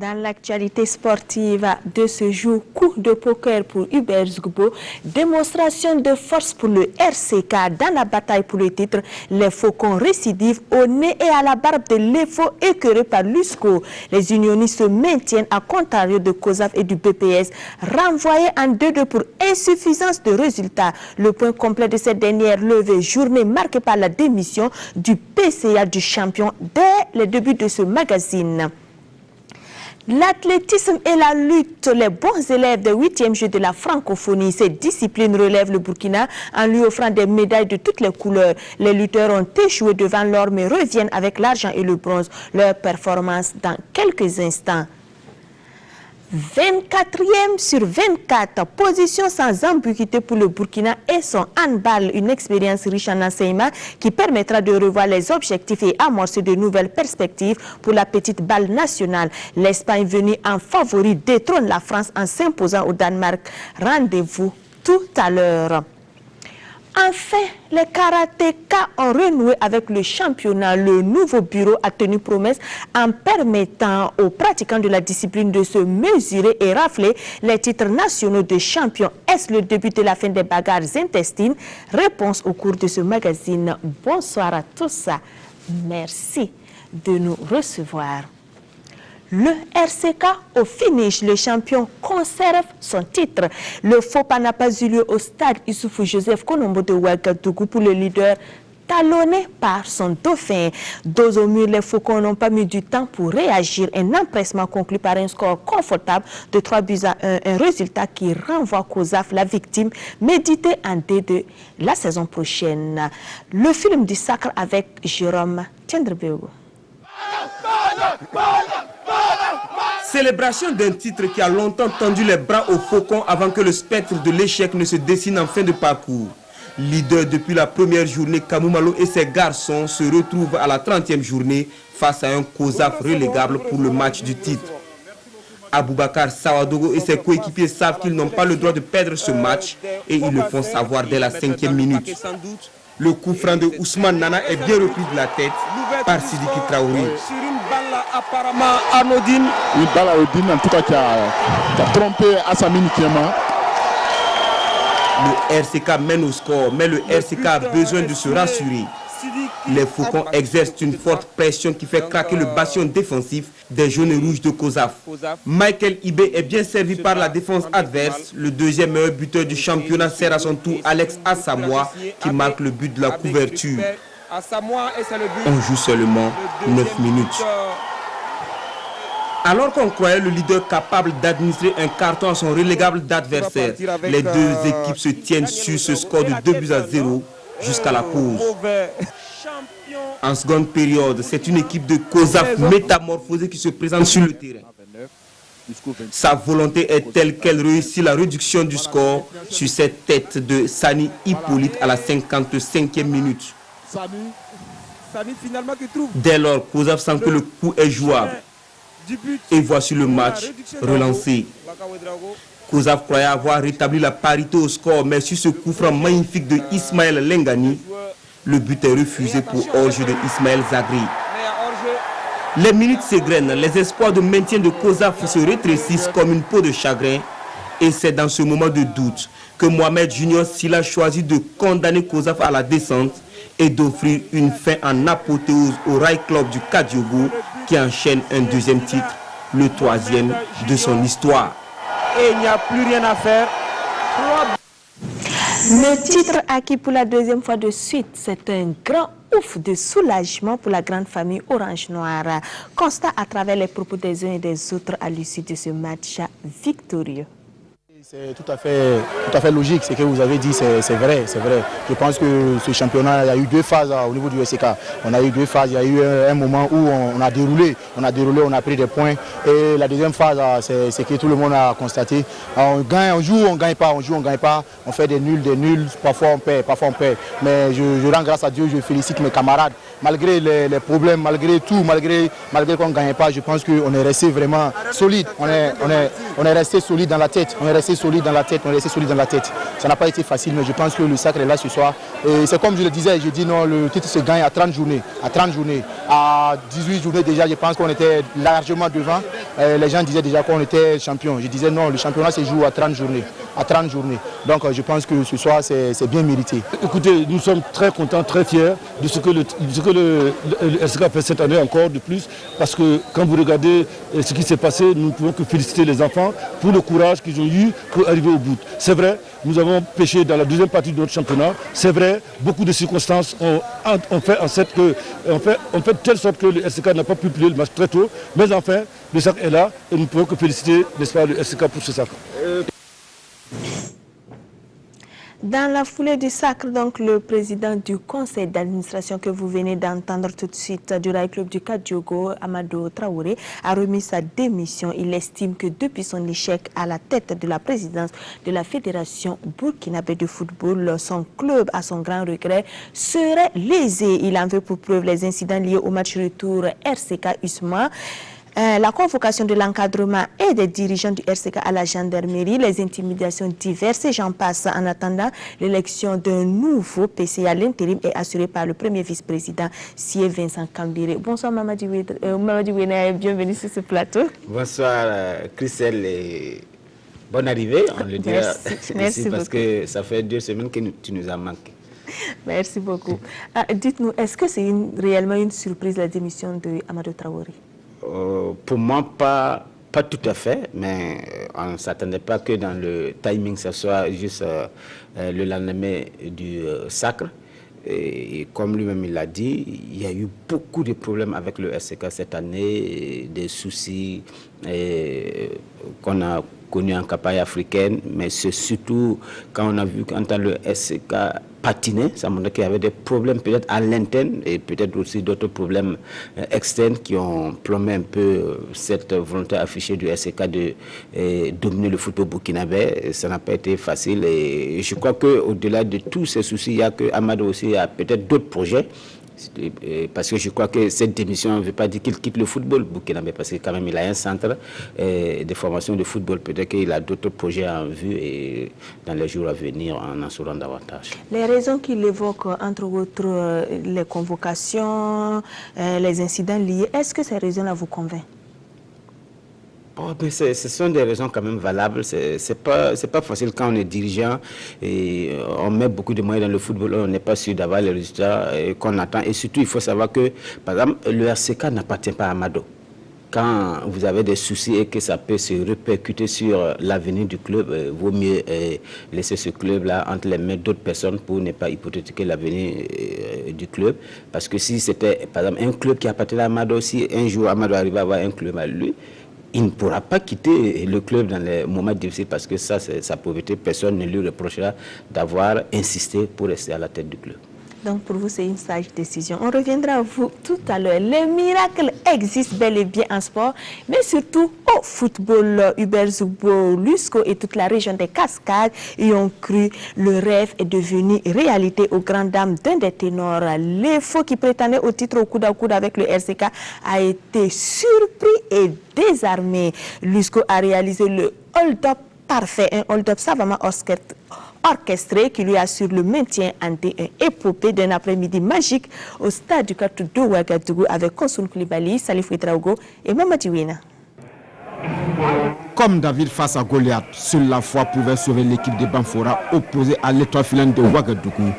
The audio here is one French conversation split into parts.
Dans l'actualité sportive de ce jour, coup de poker pour Hubert Zgbo, démonstration de force pour le RCK dans la bataille pour le titre. Les Faucons récidivent au nez et à la barbe de l'EFO écœurés par l'USCO. Les unionistes se maintiennent à contrario de COSAF et du BPS, renvoyés en 2-2 pour insuffisance de résultats. Le point complet de cette dernière levée, journée marquée par la démission du PCA du champion dès le début de ce magazine. L'athlétisme et la lutte, les bons élèves des 8e Jeux de la francophonie. Ces disciplines relèvent le Burkina en lui offrant des médailles de toutes les couleurs. Les lutteurs ont échoué devant l'or mais reviennent avec l'argent et le bronze. Leur performance dans quelques instants. 24e sur 24, position sans ambiguïté pour le Burkina et son handball, une expérience riche en enseignement qui permettra de revoir les objectifs et amorcer de nouvelles perspectives pour la petite balle nationale. L'Espagne venue en favori détrône la France en s'imposant au Danemark. Rendez-vous tout à l'heure. Enfin, les karatékas ont renoué avec le championnat. Le nouveau bureau a tenu promesse en permettant aux pratiquants de la discipline de se mesurer et rafler les titres nationaux de champion. Est-ce le début de la fin des bagarres intestines? Réponse au cours de ce magazine. Bonsoir à tous. Merci de nous recevoir. Le RCK au finish, le champion conserve son titre. Le faux pas n'a pas eu lieu au stade Issoufou Joseph Konombo de Ouagadougou pour le leader talonné par son dauphin. Dos au mur, les Faucons n'ont pas mis du temps pour réagir. Un empressement conclu par un score confortable de 3-1, un résultat qui renvoie COSAF, la victime, méditée en D2 la saison prochaine. Le film du sacre avec Jérôme Tiendrebego. Célébration d'un titre qui a longtemps tendu les bras aux Faucons avant que le spectre de l'échec ne se dessine en fin de parcours. Leader depuis la première journée, Kamoumalo et ses garçons se retrouvent à la 30e journée face à un COSAF relégable pour le match du titre. Aboubakar Sawadogo et ses coéquipiers savent qu'ils n'ont pas le droit de perdre ce match et ils le font savoir dès la 5e minute. Le coup franc de Ousmane Nana est bien repris de la tête par Sidiki Traoré. Sur une balle apparemment anodine. Une balle anodine en tout cas qui a trompé Assamine Kiema. Le RCK mène au score, mais le RCK a besoin de se rassurer. Les Faucons exercent une forte pression qui fait craquer le bastion défensif des jaunes et rouges de COSAF. Michael Ibé est bien servi par la défense adverse. Le deuxième meilleur buteur du championnat sert à son tour Alex Assamoah qui marque le but de la couverture. On joue seulement 9 minutes. Alors qu'on croyait le leader capable d'administrer un carton à son relégable d'adversaire, les deux équipes se tiennent sur ce score de 2-0 jusqu'à la pause. En seconde période, c'est une équipe de COSAF métamorphosée qui se présente sur le terrain. Sa volonté est telle qu'elle réussit la réduction du score sur cette tête de Sani Hippolyte à la 55e minute. Dès lors, COSAF sent que le coup est jouable. Et voici le match relancé. COSAF croyait avoir rétabli la parité au score, mais sur ce coup franc magnifique de Ismaël Lengani, le but est refusé pour hors-jeu de Ismaël Zagri. Les minutes s'égrènent, les espoirs de maintien de COSAF se rétrécissent comme une peau de chagrin. Et c'est dans ce moment de doute que Mohamed Junior Silla choisit de condamner COSAF à la descente et d'offrir une fin en apothéose au Rail Club du Kadiogo qui enchaîne un deuxième titre, le 3e de son histoire. Et il n'y a plus rien à faire. Le titre acquis pour la deuxième fois de suite, c'est un grand ouf de soulagement pour la grande famille Orange Noir. Constat à travers les propos des uns et des autres à l'issue de ce match victorieux. C'est tout à fait logique, ce que vous avez dit, c'est vrai. Je pense que ce championnat, il y a eu deux phases au niveau du SCK. On a eu deux phases, il y a eu un moment où on a déroulé, on a pris des points. Et la deuxième phase, c'est que tout le monde a constaté. On gagne, on joue, on gagne pas, on fait des nuls, parfois on perd. Mais je rends grâce à Dieu, je félicite mes camarades. Malgré les problèmes, malgré tout, malgré qu'on ne gagne pas, je pense qu'on est resté vraiment solide. On est resté solide dans la tête, on est resté resté solide dans la tête, Ça n'a pas été facile, mais je pense que le sacre est là ce soir. Et c'est comme je le disais, je dis non, le titre se gagne à 30 journées. À 18 journées déjà, je pense qu'on était largement devant. Les gens disaient déjà qu'on était champion. Je disais non, le championnat se joue à 30 journées. Donc je pense que ce soir, c'est bien mérité. Écoutez, nous sommes très contents, très fiers de ce que le RCK fait cette année encore de plus. Parce que quand vous regardez ce qui s'est passé, nous ne pouvons que féliciter les enfants pour le courage qu'ils ont eu pour arriver au bout. C'est vrai, nous avons pêché dans la deuxième partie de notre championnat. C'est vrai, beaucoup de circonstances ont fait en sorte que, on fait de telle sorte que le RCK n'a pas pu plier le match très tôt. Mais enfin, le sac est là et nous ne pouvons que féliciter, n'est-ce pas, le RCK pour ce sac. Dans la foulée du sacre, donc, le président du conseil d'administration que vous venez d'entendre tout de suite du Rail Club du Kadiogo, Amadou Traoré, a remis sa démission. Il estime que depuis son échec à la tête de la présidence de la Fédération burkinabé de football, son club, à son grand regret, serait lésé. Il en veut pour preuve les incidents liés au match retour RCK USMA. La convocation de l'encadrement et des dirigeants du RCK à la gendarmerie, les intimidations diverses et j'en passe. En attendant, l'élection d'un nouveau PC à l'intérim est assurée par le premier vice-président, Sié Vincent Kambiré. Bonsoir Mamadi Wena, bienvenue sur ce plateau. Bonsoir Christelle et bonne arrivée, on le dit. Merci parce que ça fait 2 semaines que tu nous as manqué. Merci beaucoup. Dites-nous, est-ce que c'est réellement une surprise la démission de Amadou Traoré? Pour moi, pas tout à fait, mais on ne s'attendait pas que dans le timing, ce soit juste le lendemain du sacre. Et comme lui-même il l'a dit, il y a eu beaucoup de problèmes avec le RCK cette année, des soucis qu'on a connus en campagne africaine, mais c'est surtout quand on a vu quand le RCK patinait, ça montre qu'il y avait des problèmes peut-être à l'interne et peut-être aussi d'autres problèmes externes qui ont plombé un peu cette volonté affichée du RCK de dominer le football burkinabé. Ça n'a pas été facile et je crois qu'au-delà de tous ces soucis, il y a que Amadou aussi a peut-être d'autres projets. Parce que je crois que cette démission ne veut pas dire qu'il quitte le football burkinabé, parce que quand même il a un centre de formation de football. Peut-être qu'il a d'autres projets en vue et dans les jours à venir on en saura davantage. Les raisons qu'il évoque, entre autres les convocations, les incidents liés, est-ce que ces raisons-là vous convainquent? Oh, mais ce sont des raisons quand même valables. C'est pas facile quand on est dirigeant et on met beaucoup de moyens dans le football, on n'est pas sûr d'avoir les résultats qu'on attend. Et surtout, il faut savoir que, par exemple, le RCK n'appartient pas à Amadou. Quand vous avez des soucis et que ça peut se répercuter sur l'avenir du club, vaut mieux laisser ce club-là entre les mains d'autres personnes pour ne pas hypothéquer l'avenir du club. Parce que si c'était, par exemple, un club qui appartenait à Amadou, si un jour Amadou arrive à avoir un club à lui, il ne pourra pas quitter le club dans les moments difficiles parce que ça, c'est sa pauvreté. Personne ne lui reprochera d'avoir insisté pour rester à la tête du club. Donc pour vous, c'est une sage décision. On reviendra à vous tout à l'heure. Les miracles existent bel et bien en sport, mais surtout au football. Hubert Zugbo, Lusco et toute la région des Cascades y ont cru. Le rêve est devenu réalité aux grandes dames d'un des ténors. L'EFO qui prétendait au titre au coude à coude avec le RCK a été surpris et désarmé. Lusco a réalisé le hold-up parfait, un hold-up savamment orchestré qui lui assure le maintien en épopée d'un après-midi magique au stade du Katou de Ouagadougou avec Konsoun Koulibaly, Salif Ouedraogo et Mamadi Wena. Comme David face à Goliath, seule la foi pouvait sauver l'équipe de Bamfora opposée à l'étoile filante de Ouagadougou,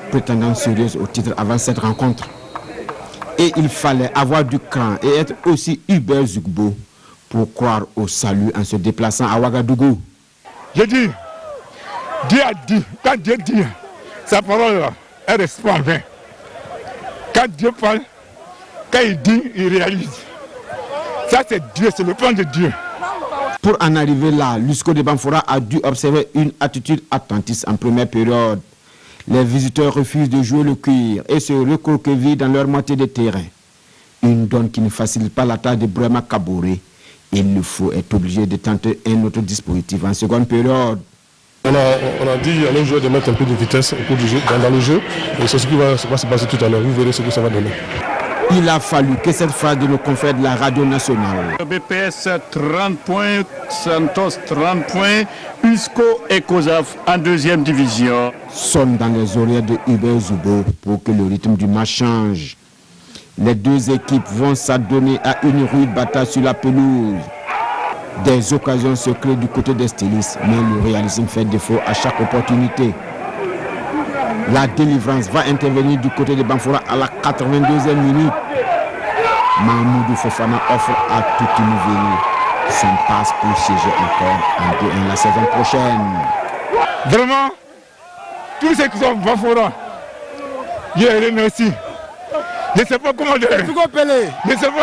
prétendant sérieuse au titre avant cette rencontre. Et il fallait avoir du cran et être aussi Hubert Zugbo pour croire au salut en se déplaçant à Ouagadougou. Je dis, Dieu a dit, quand Dieu dit, sa parole, elle reste pas en vain. Quand Dieu parle, quand il dit, il réalise. Ça c'est Dieu, c'est le plan de Dieu. Pour en arriver là, Lusco de Bamfora a dû observer une attitude attentiste en première période. Les visiteurs refusent de jouer le cuir et se recroquevillent dans leur moitié de terrain. Une donne qui ne facilite pas la tâche de Brahma Kabouré. Il nous faut être obligé de tenter un autre dispositif en seconde période. On a dit à nos joueurs de mettre un peu de vitesse au cours du jeu, dans le jeu. Et c'est ce qui va se passer tout à l'heure. Vous verrez ce que ça va donner. Il a fallu que cette phrase de nos confrères de la radio nationale. BPS 30 points, Santos 30 points, USCO et COSAF en deuxième division. Sonne dans les oreilles de Hubert Zoubo pour que le rythme du match change. Les deux équipes vont s'adonner à une rude bataille sur la pelouse. Des occasions se créent du côté des stylistes, mais le réalisme fait défaut à chaque opportunité. La délivrance va intervenir du côté de Banfora à la 82e minute. Mahmoudou Fofana offre à Toutounouvéli son passe pour siéger encore en 2-1 la saison prochaine. Vraiment, tous ceux qui sont Banfora, je les remercie. Je ne sais pas comment dire. Je ne sais pas.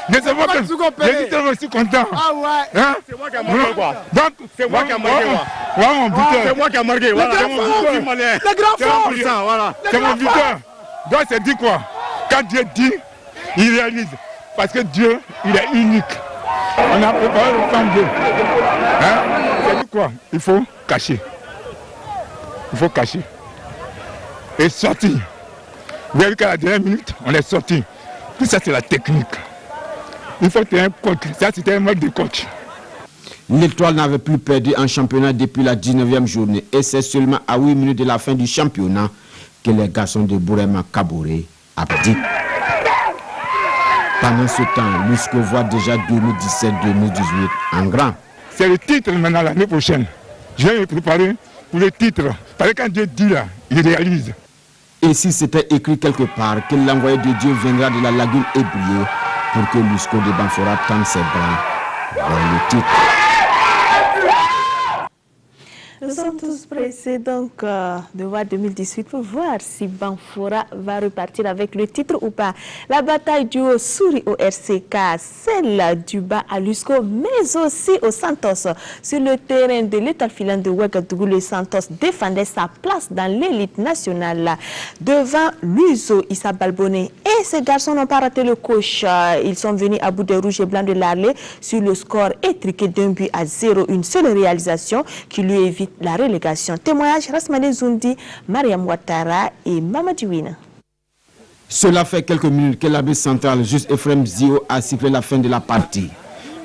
Je suis tellement content. Ah ouais. Hein? C'est moi qui ai marqué quoi. Donc, c'est moi qui ai marqué quoi. Voilà mon buteur. C'est moi qui ai marqué. Voilà. C'est mon buteur. Voilà. C'est mon buteur. Donc c'est dit quoi? Quand Dieu dit, il réalise. Parce que Dieu, il est unique. On a préparé le temps de Dieu. Hein? C'est dit quoi? Il faut cacher. Il faut cacher. Et sortir. Vous avez vu qu'à la dernière minute, on est sorti. Tout ça, c'est la technique. Il faut que tu aies un coach. Ça, c'était un mode de coach. L'Étoile n'avait plus perdu en championnat depuis la 19e journée. Et c'est seulement à 8 minutes de la fin du championnat que les garçons de Bourema Kaboré abdiquent. Pendant ce temps, l'USCO voit déjà 2017-2018 en grand. C'est le titre maintenant l'année prochaine. Je vais me préparer pour le titre. Parce que quand Dieu dit là, il réalise. Et si c'était écrit quelque part que l'envoyé de Dieu viendra de la lagune Ébrié pour que l'USCO de Banfora tende ses bras vers le titre. Nous sommes tous pressés donc de voir 2018 pour voir si Banfora va repartir avec le titre ou pas. La bataille du haut sourit au RCK, celle du bas à l'USCO, mais aussi au Santos. Sur le terrain de l'Étoile filante de Ouagadougou, le Santos défendait sa place dans l'élite nationale devant l'USO Issa Balboné. Et ces garçons n'ont pas raté le coach. Ils sont venus à bout des rouges et blancs de l'Arlé sur le score étriqué d'1-0. Une seule réalisation qui lui évite la relégation. Témoignage Rasmane Zoundi, Mariam Ouattara et Mamadi Wina. Cela fait quelques minutes que l'arbitre central, juste Ephraim Zio, a sifflé la fin de la partie.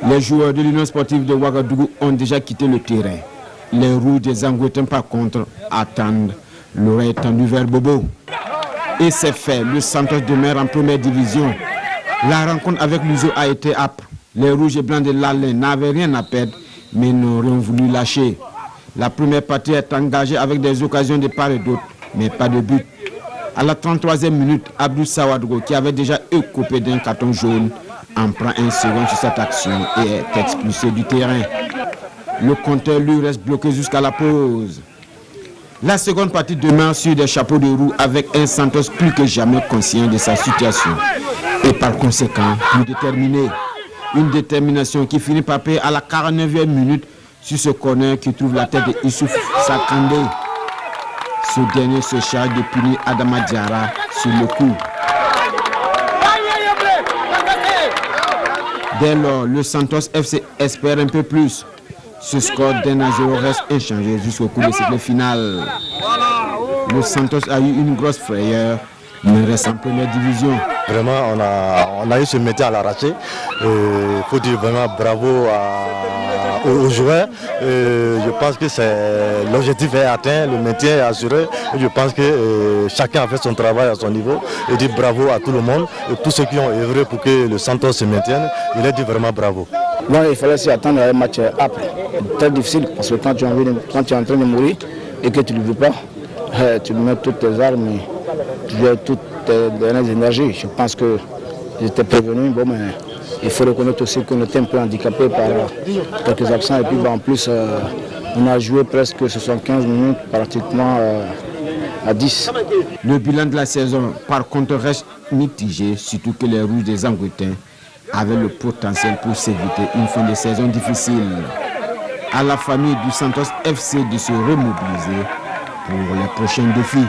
Les joueurs de l'Union sportive de Ouagadougou ont déjà quitté le terrain. Les rouges des Angouetins, par contre, attendent l'oreille tendue vers Bobo. Et c'est fait, le Santos demeure en première division. La rencontre avec l'USO a été âpre. Les rouges et blancs de l'Alain n'avaient rien à perdre, mais n'auraient voulu lâcher. La première partie est engagée avec des occasions de part et d'autre, mais pas de but. À la 33e minute, Abdou Sawadgo, qui avait déjà écopé d'un carton jaune, en prend un second sur cette action et est expulsé du terrain. Le compteur lui reste bloqué jusqu'à la pause. La seconde partie demeure sur des chapeaux de roue avec un Santos plus que jamais conscient de sa situation et par conséquent plus déterminé. Une détermination qui finit par payer à la 49e minute sur ce corner qui trouve la tête de Issouf Sakandé. Ce dernier se charge de punir Adama Diarra sur le coup. Dès lors, le Santos FC espère un peu plus. Ce score d'1-0 reste inchangé jusqu'au coup de sifflet final. Le Santos a eu une grosse frayeur, mais reste en première division. Vraiment, on a eu ce métier à l'arraché. Il faut dire vraiment bravo aux joueurs. Je pense que l'objectif est atteint, le maintien est assuré. Je pense que chacun a fait son travail à son niveau. Je dis bravo à tout le monde et tous ceux qui ont œuvré pour que le Santos se maintienne. Il a dit vraiment bravo. Non, il fallait s'y attendre à un match âpre, très difficile, parce que quand tu es en train de mourir et que tu ne le veux pas, tu mets toutes tes armes et tu as toutes tes dernières énergies. Je pense que j'étais prévenu, bon, mais il faut reconnaître aussi qu'on était un peu handicapé par quelques absents. Et puis en plus, on a joué presque 75 minutes, pratiquement à 10. Le bilan de la saison, par contre, reste mitigé, surtout que les Rouges des Angouetins avaient le potentiel pour s'éviter une fin de saison difficile. À la famille du Santos FC de se remobiliser pour les prochains défis.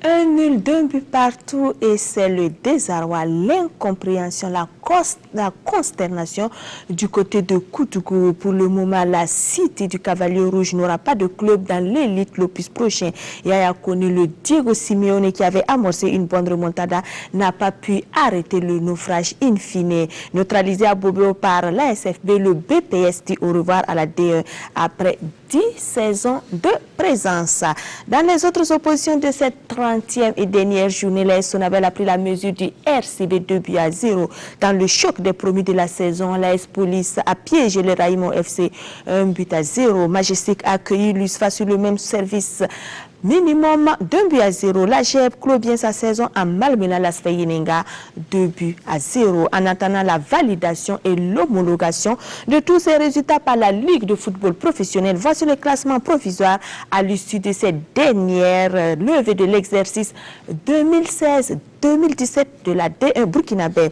Un nul, 2 buts partout et c'est le désarroi, l'incompréhension, la consternation du côté de Koutougou. Pour le moment, la Cité du Cavalier Rouge n'aura pas de club dans l'élite l'opus prochain. Yaya Kone, le Diego Simeone qui avait amorcé une bonne remontada, n'a pas pu arrêter le naufrage in fine. Neutralisé à Bobo par l'ASFB, le BPS dit au revoir à la D1 après 10 saisons de présence. Dans les autres oppositions de cette 30e et dernière journée, l'AS Sonabel a pris la mesure du RCB 2-0. Dans le choc des promus de la saison, l'AS Police a piégé le Raïmon FC 1-0. Majestic a accueilli l'USFA sur le même service. Minimum 2-0. La GEP clôt bien sa saison en malmenant la Sfeyenenga 2-0. En attendant la validation et l'homologation de tous ces résultats par la Ligue de football professionnel, voici le classement provisoire à l'issue de cette dernière levée de l'exercice 2016-2017 de la D1 burkinabé.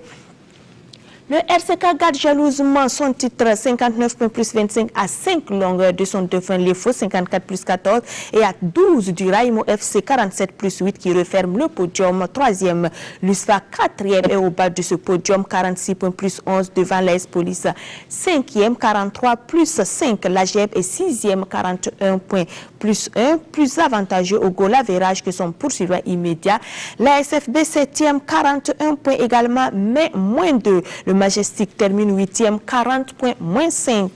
Le RCK garde jalousement son titre 59 points plus 25 à 5 longueurs de son défunt Lefo 54 plus 14 et à 12 du Raïmo FC 47 plus 8 qui referme le podium. 3e, l'USFA 4e et au bas de ce podium 46 points plus 11 devant l'AS Police 5e 43 plus 5. La GEP est 6e 41 points plus 1 plus avantageux au goal average que son poursuivant immédiat. La SFB 7e 41 points également mais moins 2. Le Majestic termine 8e, 40 points, moins 5.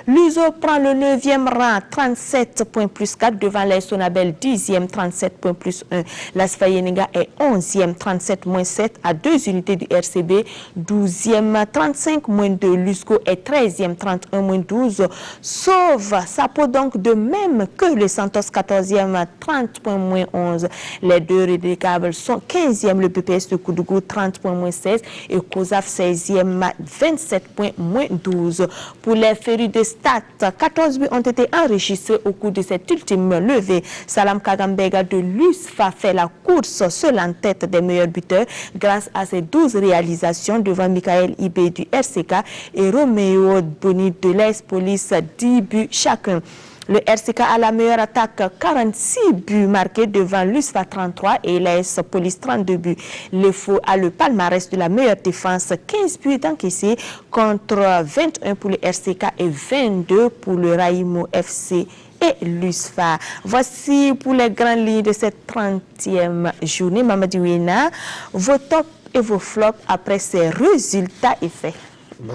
L'USO prend le 9e rang, 37 points plus 4 devant l'AS Sonabel, 10e, 37 points plus 1. La Sfayenega est 11e, 37 moins 7 à 2 unités du RCB, 12e, 35 moins 2. L'USCO est 13e, 31 moins 12. Sauve sa peau donc de même que le Santos 14e, 30 points moins 11. Les deux relégables sont 15e, le BPS de Koudougou, 30 points moins 16 et COSAF 16e. 27 points moins 12. Pour les férus de stats, 14 buts ont été enregistrés au cours de cette ultime levée. Salam Kagambega de l'USFA fait la course seul en tête des meilleurs buteurs grâce à ses 12 réalisations devant Michael Ibé du RCK et Roméo Boni de l'AS Police, 10 buts chacun. Le RCK a la meilleure attaque, 46 buts marqués devant l'USFA 33 et l'AS Police 32 buts. L'EFO a le palmarès de la meilleure défense, 15 buts encaissés contre 21 pour le RCK et 22 pour le Raïmo FC et l'USFA. Voici pour les grandes lignes de cette 30e journée. Mamadi Ouina, vos tops et vos flops après ces résultats et faits. Bon,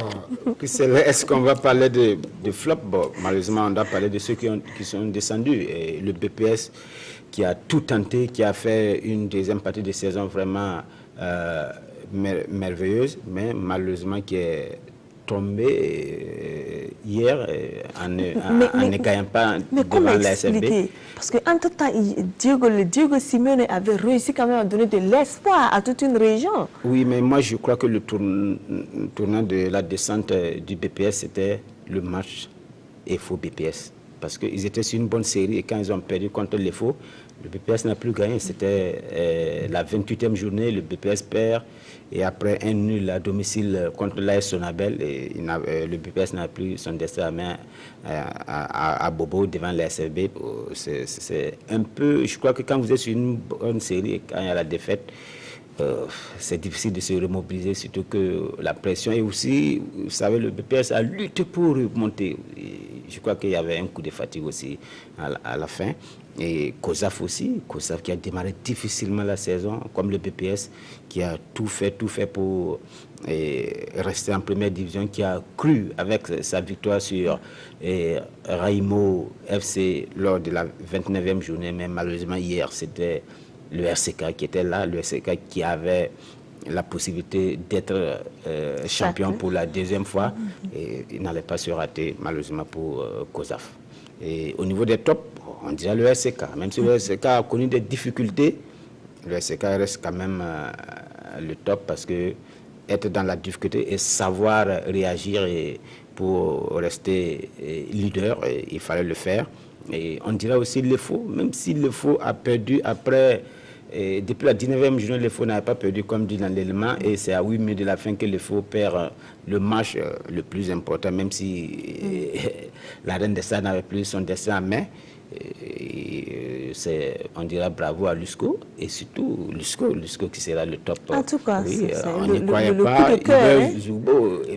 est-ce qu'on va parler de flop? Bon, malheureusement, on doit parler de ceux qui sont descendus. Et le BPS qui a tout tenté, qui a fait une deuxième partie de saison vraiment merveilleuse, mais malheureusement qui est tombé hier en ne gagnant pas devant la SFB. Parce qu'entre-temps, Diego Simeone avait réussi quand même à donner de l'espoir à toute une région. Oui, mais moi je crois que le tournant de la descente du BPS, c'était le match EFO-BPS. Parce qu'ils étaient sur une bonne série et quand ils ont perdu contre l'EFO, le BPS n'a plus gagné. C'était la 28e journée, le BPS perd. Et après un nul à domicile contre l'AS Sonabel, et le BPS n'a plus son destin à main à Bobo devant la SFB. C'est un peu, je crois que quand vous êtes sur une bonne série et quand il y a la défaite, c'est difficile de se remobiliser, surtout que la pression. Et aussi, vous savez, le BPS a lutté pour remonter. Et je crois qu'il y avait un coup de fatigue aussi à la fin. Et COSAF aussi, COSAF qui a démarré difficilement la saison, comme le BPS, qui a tout fait pour rester en première division, qui a cru avec sa victoire sur Raïmo FC lors de la 29e journée, mais malheureusement hier, c'était le RCK qui était là, le RCK qui avait la possibilité d'être champion pour la deuxième fois, et il n'allait pas se rater malheureusement pour COSAF. Et au niveau des tops, on dirait le RCK. Même si le RCK a connu des difficultés, le RCK reste quand même le top parce que être dans la difficulté et savoir réagir pour rester leader, il fallait le faire. Et on dirait aussi l'EFO, même si l'EFO a perdu après, depuis la 19e journée, l'EFO n'avait pas perdu comme dit dans l'élément, et c'est à 8 minutes de la fin que l'EFO perd le match le plus important, même si la Reine des Stades n'avait plus son destin en main. on dira bravo à Lusco et surtout Lusco qui sera le top. En tout cas, oui, on le ne croyait coup pas. de cœur.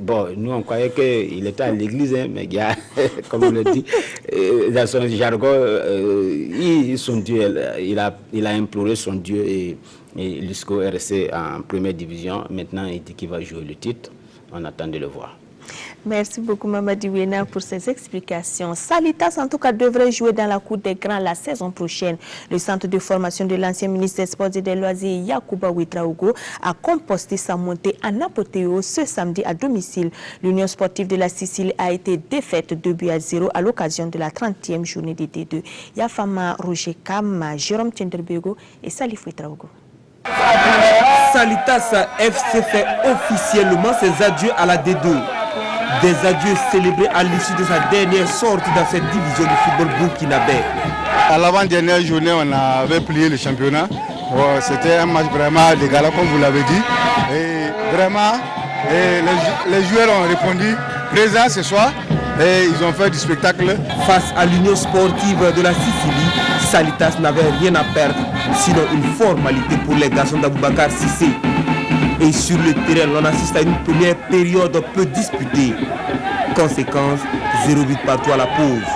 Bon, nous on croyait qu'il était à l'église, hein, mais il y a, comme on le dit, dans son jargon, son Dieu, il a imploré son Dieu et Lusco est resté en première division. Maintenant, il dit qu'il va jouer le titre. On attend de le voir. Merci beaucoup, Mamadi Wena, pour ces explications. Salitas, en tout cas, devrait jouer dans la cour des grands la saison prochaine. Le centre de formation de l'ancien ministre des Sports et des Loisirs, Yacouba Ouedraogo, a composté sa montée en apothéose ce samedi à domicile. L'Union sportive de la Sicile a été défaite 2-0 à l'occasion de la 30e journée des D2. Yafama Roger Kam, Jérôme Tchenderbego et Salif Ouedraogo. Salitas FC fait officiellement ses adieux à la D2. Des adieux célébrés à l'issue de sa dernière sortie dans cette division du football burkinabé. À l'avant-dernière journée, on avait plié le championnat. C'était un match vraiment d'égal, comme vous l'avez dit. Et vraiment, les joueurs ont répondu présents ce soir et ils ont fait du spectacle. Face à l'Union sportive de la Sicile, Salitas n'avait rien à perdre, sinon une formalité pour les garçons d'Aboubacar Sissé. Et sur le terrain, l'on assiste à une première période peu disputée. Conséquence, 0 but partout à la pause.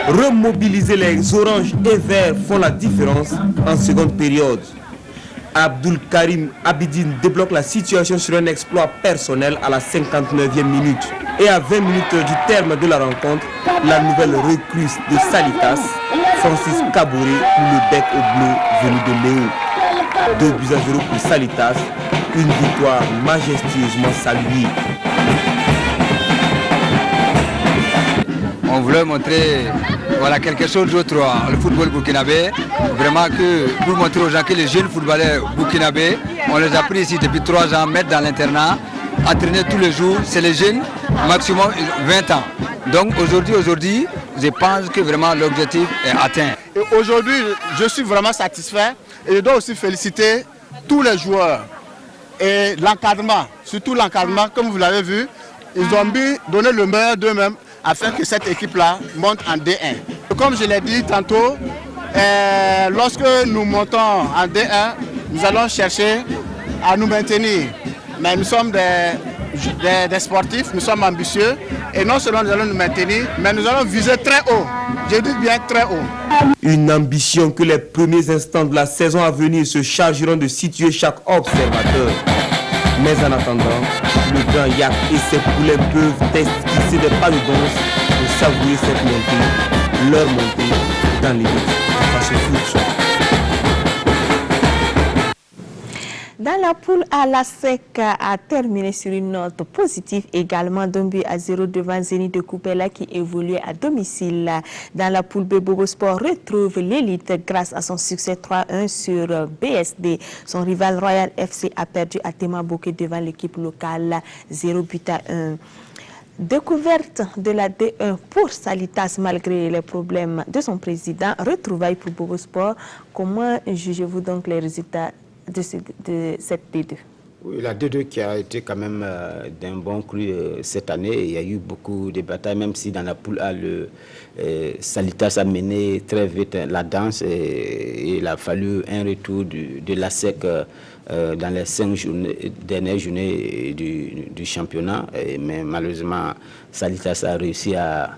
Remobiliser les oranges et verts font la différence en seconde période. Abdul Karim Abidine débloque la situation sur un exploit personnel à la 59e minute. Et à 20 minutes du terme de la rencontre, la nouvelle recrue de Salitas, Francis Kaboré, le bec au bleu venu de Léo. 2-0 pour Salitas, une victoire majestueusement saluée. On voulait montrer quelque chose d'autre, le football burkinabé. Vraiment pour montrer aux gens que les jeunes footballeurs burkinabés, on les a pris ici depuis 3 ans, mettre dans l'internat, entraîner tous les jours, c'est les jeunes, maximum 20 ans. Donc aujourd'hui, je pense que vraiment l'objectif est atteint. Et aujourd'hui, je suis vraiment satisfait et je dois aussi féliciter tous les joueurs et l'encadrement, surtout l'encadrement, comme vous l'avez vu, ils ont donné le meilleur d'eux-mêmes afin que cette équipe-là monte en D1. Comme je l'ai dit tantôt, lorsque nous montons en D1, nous allons chercher à nous maintenir. Mais nous sommes des sportifs, nous sommes ambitieux et non seulement nous allons nous maintenir, mais nous allons viser très haut. Je dis bien très haut. Une ambition que les premiers instants de la saison à venir se chargeront de situer chaque observateur. Mais en attendant, le grand Yak et ses poulets peuvent esquisser des pas de danse pour savourer cette montée, leur montée dans les buts face au foot. Dans la poule à la SEC a terminé sur une note positive également, 2-0 devant Zénith de Coupella qui évoluait à domicile. Dans la poule B, Bobo Sport retrouve l'élite grâce à son succès 3-1 sur BSD. Son rival Royal FC a perdu à Tema Bokeh devant l'équipe locale 0-1. Découverte de la D1 pour Salitas malgré les problèmes de son président. Retrouvailles pour Bobo Sport. Comment jugez-vous donc les résultats de cette D2? Oui, la D2 qui a été quand même d'un bon cru cette année. Il y a eu beaucoup de batailles, même si dans la poule A, Salitas a mené très vite la danse et il a fallu un retour de la SEC dans les 5 dernières journées du championnat. Mais malheureusement, Salitas a réussi à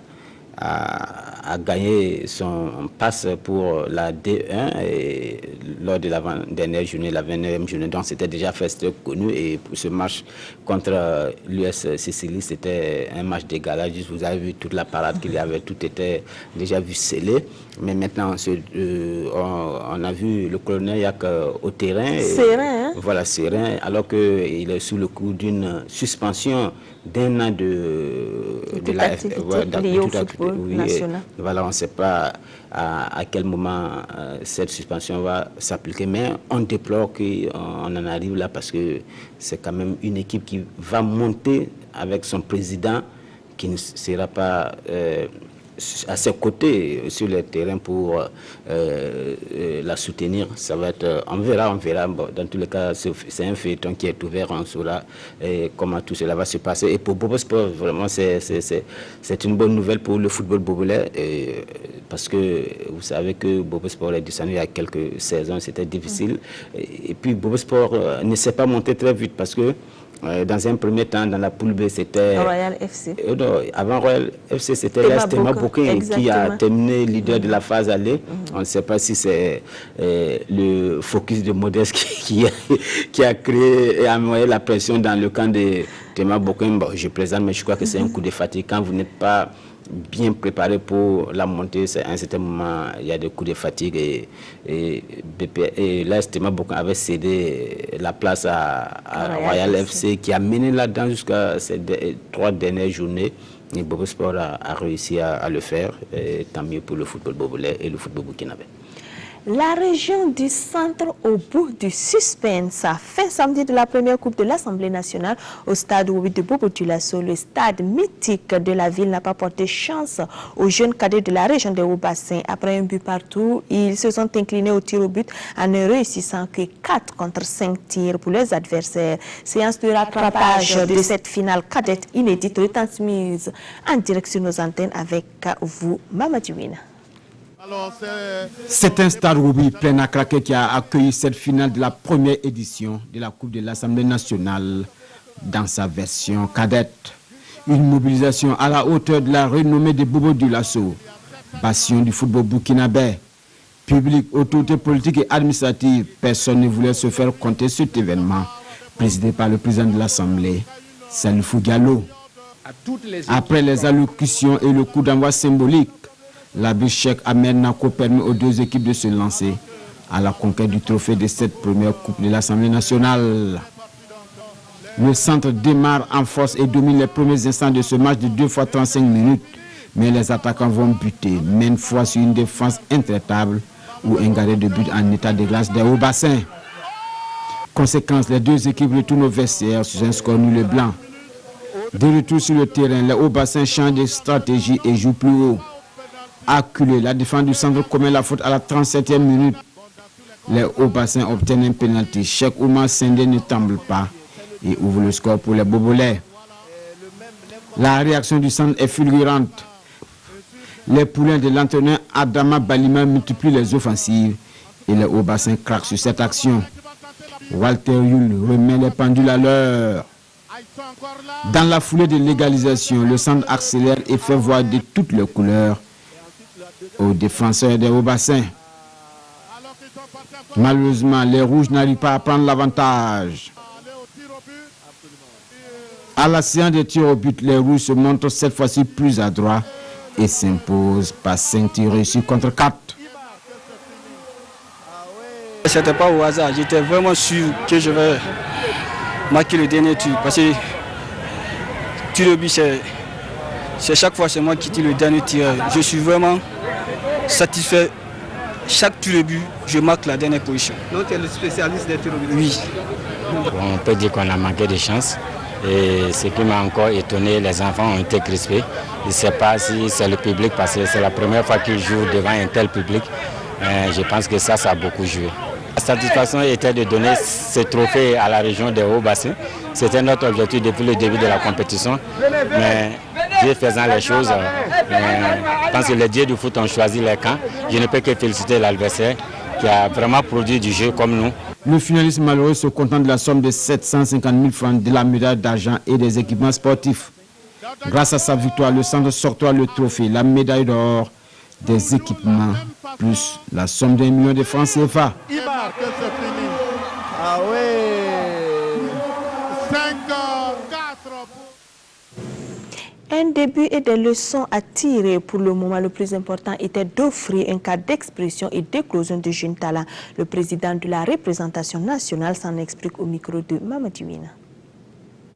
gagné son passe pour la D1 et lors de la dernière journée, la 29e journée. Donc c'était déjà fait, c'était connu. Et pour ce match contre l'US Sicile, c'était un match d'égalage. Vous avez vu toute la parade qu'il y avait, tout était déjà vu scellé. Mais maintenant, on a vu le colonel Yak au terrain. Serein, hein? Voilà, serein, alors qu'il est sous le coup d'une suspension d'1 an de la liée au football national. Voilà, on ne sait pas à quel moment cette suspension va s'appliquer, mais on déplore qu'on en arrive là parce que c'est quand même une équipe qui va monter avec son président qui ne sera pas à ses côtés sur le terrain pour la soutenir. Ça va être, on verra. Bon, dans tous les cas, c'est un feuilleton qui est ouvert. On saura comment tout cela va se passer. Et pour Bobo Sport, vraiment, c'est une bonne nouvelle pour le football bobolais. Parce que vous savez que Bobo Sport est descendu il y a quelques saisons, c'était difficile. Et puis Bobo Sport ne s'est pas monté très vite parce que dans un premier temps, dans la poule B, c'était Royal FC. Avant Royal FC, c'était Tema Bokin qui a terminé leader de la phase aller. On ne sait pas si c'est le focus de Modeste qui a créé et a envoyé la pression dans le camp de Tema Bokin. Bon, je plaisante, mais je crois que c'est un coup de fatigue. Quand vous n'êtes pas bien préparé pour la montée, à un certain moment, il y a des coups de fatigue et là, Tema Bokin avait cédé la place à Royal FC qui a mené là-dedans jusqu'à ces 3 dernières journées. Et Bobo Sport a réussi à le faire, et tant mieux pour le football bobolais et le football burkinabé. La région du centre au bout du suspense. Fin samedi de la première coupe de l'Assemblée nationale au stade 8 de Bobo-Dioulasso, le stade mythique de la ville n'a pas porté chance aux jeunes cadets de la région des Hauts-Bassins. Après un but partout, ils se sont inclinés au tir au but en ne réussissant que 4 contre 5 tirs pour leurs adversaires. Séance de rattrapage de cette finale cadette inédite retransmise en direct sur nos antennes avec vous, Mamadou Wina. C'est un stade Roubi plein à craquer qui a accueilli cette finale de la première édition de la Coupe de l'Assemblée nationale dans sa version cadette. Une mobilisation à la hauteur de la renommée de Bobo-Dioulasso, passion du football burkinabé, public, autorité politique et administrative. Personne ne voulait se faire compter cet événement, présidé par le président de l'Assemblée, Salifou Diallo. Après les allocutions et le coup d'envoi symbolique, l'abbé Cheikh Ahmed Nako permet aux 2 équipes de se lancer à la conquête du trophée de cette première coupe de l'Assemblée nationale. Le centre démarre en force et domine les premiers instants de ce match de 2 fois 35 minutes. Mais les attaquants vont buter, maintes fois sur une défense intraitable ou un gardien de but en état de grâce des Hauts-Bassins. Conséquence, les 2 équipes retournent au vestiaire sur un score nul et blanc. De retour sur le terrain, les Hauts-Bassins changent de stratégie et jouent plus haut. Acculé, la défense du centre commet la faute à la 37e minute. Les Hauts-Bassins obtiennent un pénalty. Cheikh Oumar Sendé ne tremble pas et ouvre le score pour les Bobolais. La réaction du centre est fulgurante. Les poulains de l'entraîneur Adama Balima multiplient les offensives et les Hauts-Bassins craquent sur cette action. Walter Yul remet les pendules à l'heure. Dans la foulée de l'égalisation, le centre accélère et fait voir de toutes les couleurs aux défenseurs des Hauts-Bassins. Malheureusement, les Rouges n'arrivent pas à prendre l'avantage. À la séance de tir au but, les Rouges se montrent cette fois-ci plus adroits et s'imposent par 5 tirs réussis contre 4. C'était pas au hasard, j'étais vraiment sûr que je vais marquer le dernier tir. Parce que tir au but, c'est chaque fois c'est moi qui tire le dernier tir. Je suis vraiment satisfait. Chaque tir au but, je marque la dernière position. Donc tu es le spécialiste des tirs au but? Oui. On peut dire qu'on a manqué de chance. Et ce qui m'a encore étonné, les enfants ont été crispés. Je ne sais pas si c'est le public, parce que c'est la première fois qu'ils jouent devant un tel public. Je pense que ça a beaucoup joué. La satisfaction était de donner ce trophée à la région des Hauts-Bassins. C'était notre objectif depuis le début de la compétition. Mais Dieu faisant les choses, je pense que les dieux du foot ont choisi les camps. Je ne peux que féliciter l'adversaire qui a vraiment produit du jeu comme nous. Le finaliste malheureux se contente de la somme de 750 000 francs, de la médaille d'argent et des équipements sportifs. Grâce à sa victoire, le centre sortira le trophée, la médaille d'or, des équipements, plus la somme d'1 million de francs CFA. Ah ouais. 5-4. Un début et des leçons à tirer. Pour le moment, le plus important était d'offrir un cadre d'expression et d'éclosion de jeunes talents. Le président de la représentation nationale s'en explique au micro de Mamadou Wina.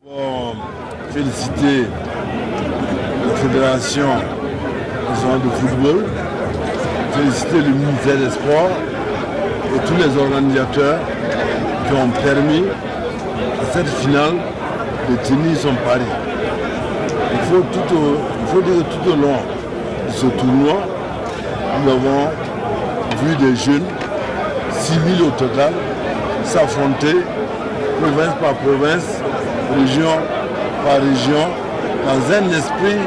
Bon, féliciter la Fédération nationale de football, féliciter le ministère des Sports et tous les organisateurs qui ont permis à cette finale de tenir son pari. Il faut dire tout au long de ce tournoi, nous avons vu des jeunes, 6 000 au total, s'affronter province par province, région par région, dans un esprit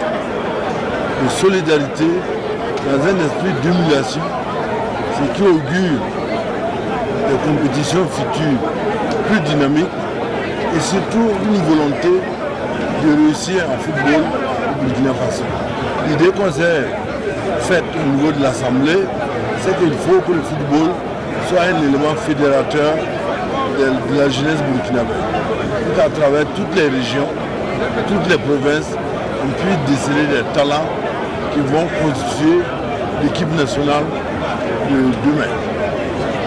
de solidarité, dans un esprit d'humiliation, ce qui augure des compétitions futures plus dynamiques et surtout une volonté de réussir en football au Burkina Faso. L'idée qu'on s'est faite au niveau de l'Assemblée, c'est qu'il faut que le football soit un élément fédérateur de la jeunesse burkinabé. À travers toutes les régions, toutes les provinces, on puisse déceler des talents qui vont constituer l'équipe nationale de demain.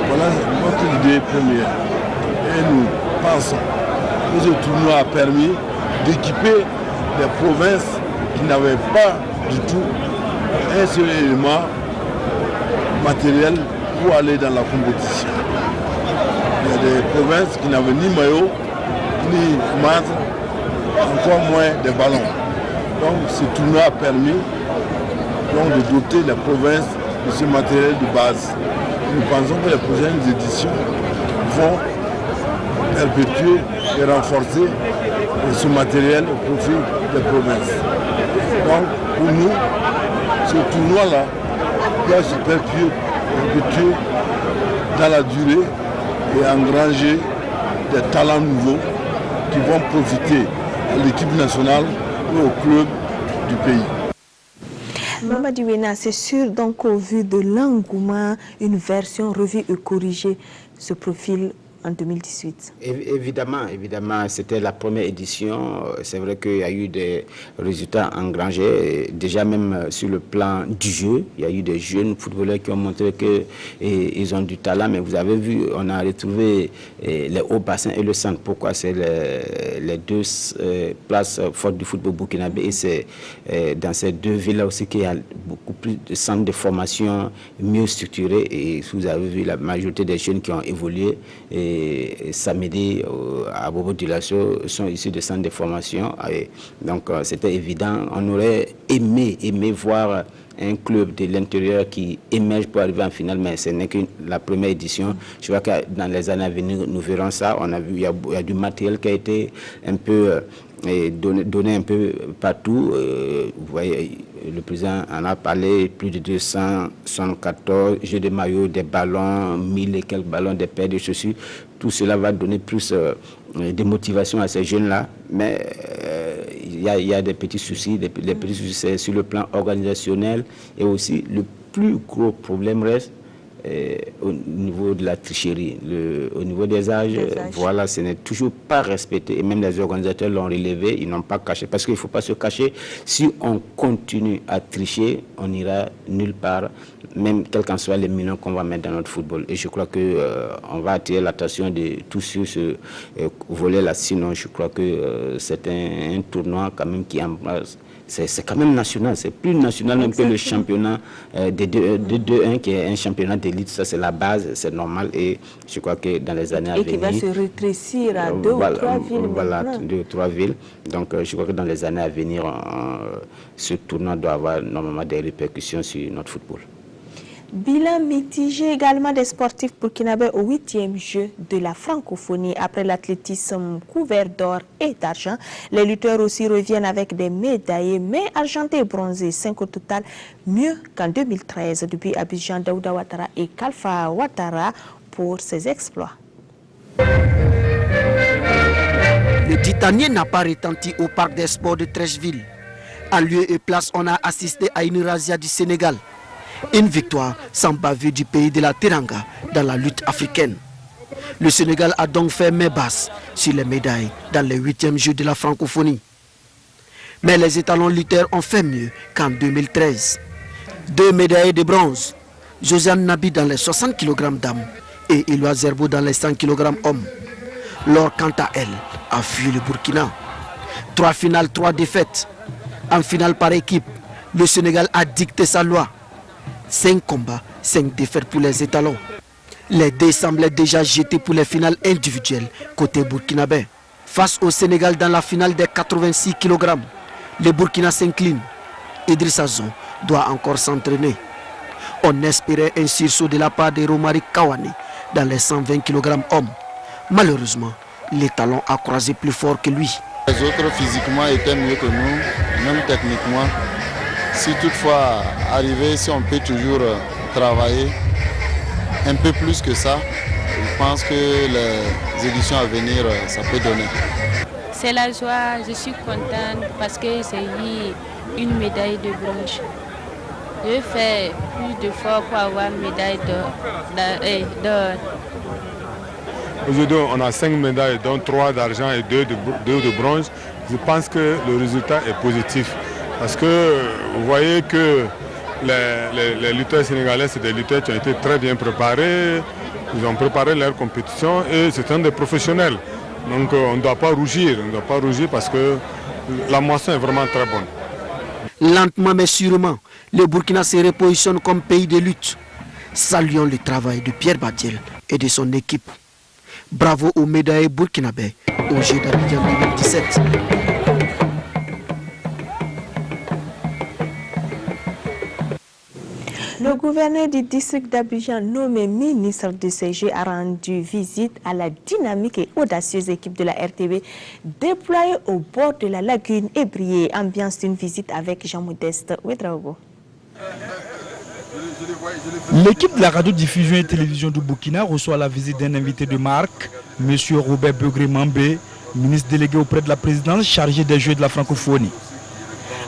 Voilà notre idée première. Et nous pensons que ce tournoi a permis d'équiper les provinces qui n'avaient pas du tout un seul élément matériel pour aller dans la compétition. Il y a des provinces qui n'avaient ni maillot, ni marbre, encore moins des ballons. Donc ce tournoi a permis de doter les provinces de ce matériel de base. Nous pensons que les prochaines éditions vont perpétuer et renforcer ce matériel au profit des provinces. Donc pour nous, ce tournoi-là doit se perpétuer dans la durée et engranger des talents nouveaux qui vont profiter à l'équipe nationale et au club du pays. Mamadi Wena, c'est sûr, donc au vu de l'engouement, une version revue et corrigée se profile en 2018. Évidemment, c'était la première édition. C'est vrai qu'il y a eu des résultats engrangés. Déjà même sur le plan du jeu, il y a eu des jeunes footballeurs qui ont montré qu'ils ont du talent. Mais vous avez vu, on a retrouvé les hauts bassins et le centre. Pourquoi? C'est les deux places fortes du football burkinabé. Et c'est dans ces deux villes-là aussi qu'il y a beaucoup plus de centres de formation mieux structurés. Et vous avez vu la majorité des jeunes qui ont évolué. Et samedi à Bobo Dioulasso sont issus de centres de formation. Et donc c'était évident. On aurait aimé voir un club de l'intérieur qui émerge pour arriver en finale, mais ce n'est que la première édition. Je vois que dans les années à venir, nous verrons ça. On a vu, il y a du matériel qui a été un peu donné un peu partout. Vous voyez, le président en a parlé, plus de 274 jeux de maillots, des ballons, 1000 et quelques ballons, des paires de chaussures. Tout cela va donner plus de motivation à ces jeunes-là. Mais il y a des petits soucis. Les petits soucis, c'est sur le plan organisationnel. Et aussi, le plus gros problème reste au niveau de la tricherie, au niveau des âges, voilà, ce n'est toujours pas respecté. Et même les organisateurs l'ont relevé, ils n'ont pas caché. Parce qu'il ne faut pas se cacher. Si on continue à tricher, on n'ira nulle part, même quels qu'en soient les millions qu'on va mettre dans notre football. Et je crois qu'on va attirer l'attention de tous sur ce volet-là. Sinon, je crois que c'est un tournoi quand même qui embrasse. C'est quand même national, c'est plus national même que le championnat de 2-1 qui est un championnat d'élite. Ça, c'est la base, c'est normal. Et je crois que dans les années à venir... Et qui va se rétrécir à 2 ou 3 villes. Voilà, 2 ou 3 villes. Donc, je crois que dans les années à venir, ce tournoi doit avoir normalement des répercussions sur notre football. Bilan mitigé également des sportifs burkinabés au 8e jeu de la francophonie. Après l'athlétisme couvert d'or et d'argent, les lutteurs aussi reviennent avec des médailles, mais argentés et bronzés, 5 au total, mieux qu'en 2013. Depuis Abidjan, Daouda Ouattara et Kalfa Ouattara pour ses exploits. Le titanier n'a pas retenti au parc des sports de Trècheville. En lieu et place, on a assisté à une razzia du Sénégal. Une victoire sans bavure du pays de la Teranga dans la lutte africaine. Le Sénégal a donc fait main basse sur les médailles dans les 8e jeux de la francophonie. Mais les étalons lutteurs ont fait mieux qu'en 2013. 2 médailles de bronze, Josiane Nabi dans les 60 kg d'âme et Éloi Zerbo dans les 100 kg hommes. Laure, quant à elle, a fui le Burkina. 3 finales, 3 défaites. En finale par équipe, le Sénégal a dicté sa loi. 5 combats, 5 défaites pour les étalons. Les dés semblaient déjà jetés pour les finales individuelles côté burkinabé. Face au Sénégal dans la finale des 86 kg, le Burkina s'incline. Idrissa Zon doit encore s'entraîner. On espérait un sursaut de la part de Romaric Kawane dans les 120 kg hommes. Malheureusement, l'étalon a croisé plus fort que lui. Les autres physiquement étaient mieux que nous, même techniquement. Si toutefois arriver, si on peut toujours travailler un peu plus que ça, je pense que les éditions à venir, ça peut donner. C'est la joie, je suis contente parce que j'ai eu une médaille de bronze. Je fais plus de fois pour avoir une médaille d'or. Aujourd'hui, on a 5 médailles, dont 3 d'argent et 2 de bronze. Je pense que le résultat est positif. Parce que vous voyez que les lutteurs sénégalais, c'est des lutteurs qui ont été très bien préparés. Ils ont préparé leur compétition et c'est un des professionnels. Donc on ne doit pas rougir. On ne doit pas rougir parce que la moisson est vraiment très bonne. Lentement mais sûrement, le Burkina se repositionne comme pays de lutte. Saluons le travail de Pierre Badiel et de son équipe. Bravo aux médaillés burkinabés au Jeux d'Abidjan 2017. Le gouverneur du district d'Abidjan, nommé ministre de ces Jeux, a rendu visite à la dynamique et audacieuse équipe de la RTB déployée au bord de la lagune ébriée. Ambiance d'une visite avec Jean-Modeste Ouedraogo. L'équipe de la radio-diffusion et télévision du Burkina reçoit la visite d'un invité de marque, M. Robert Begré-Mambé, ministre délégué auprès de la présidence chargé des Jeux de la francophonie.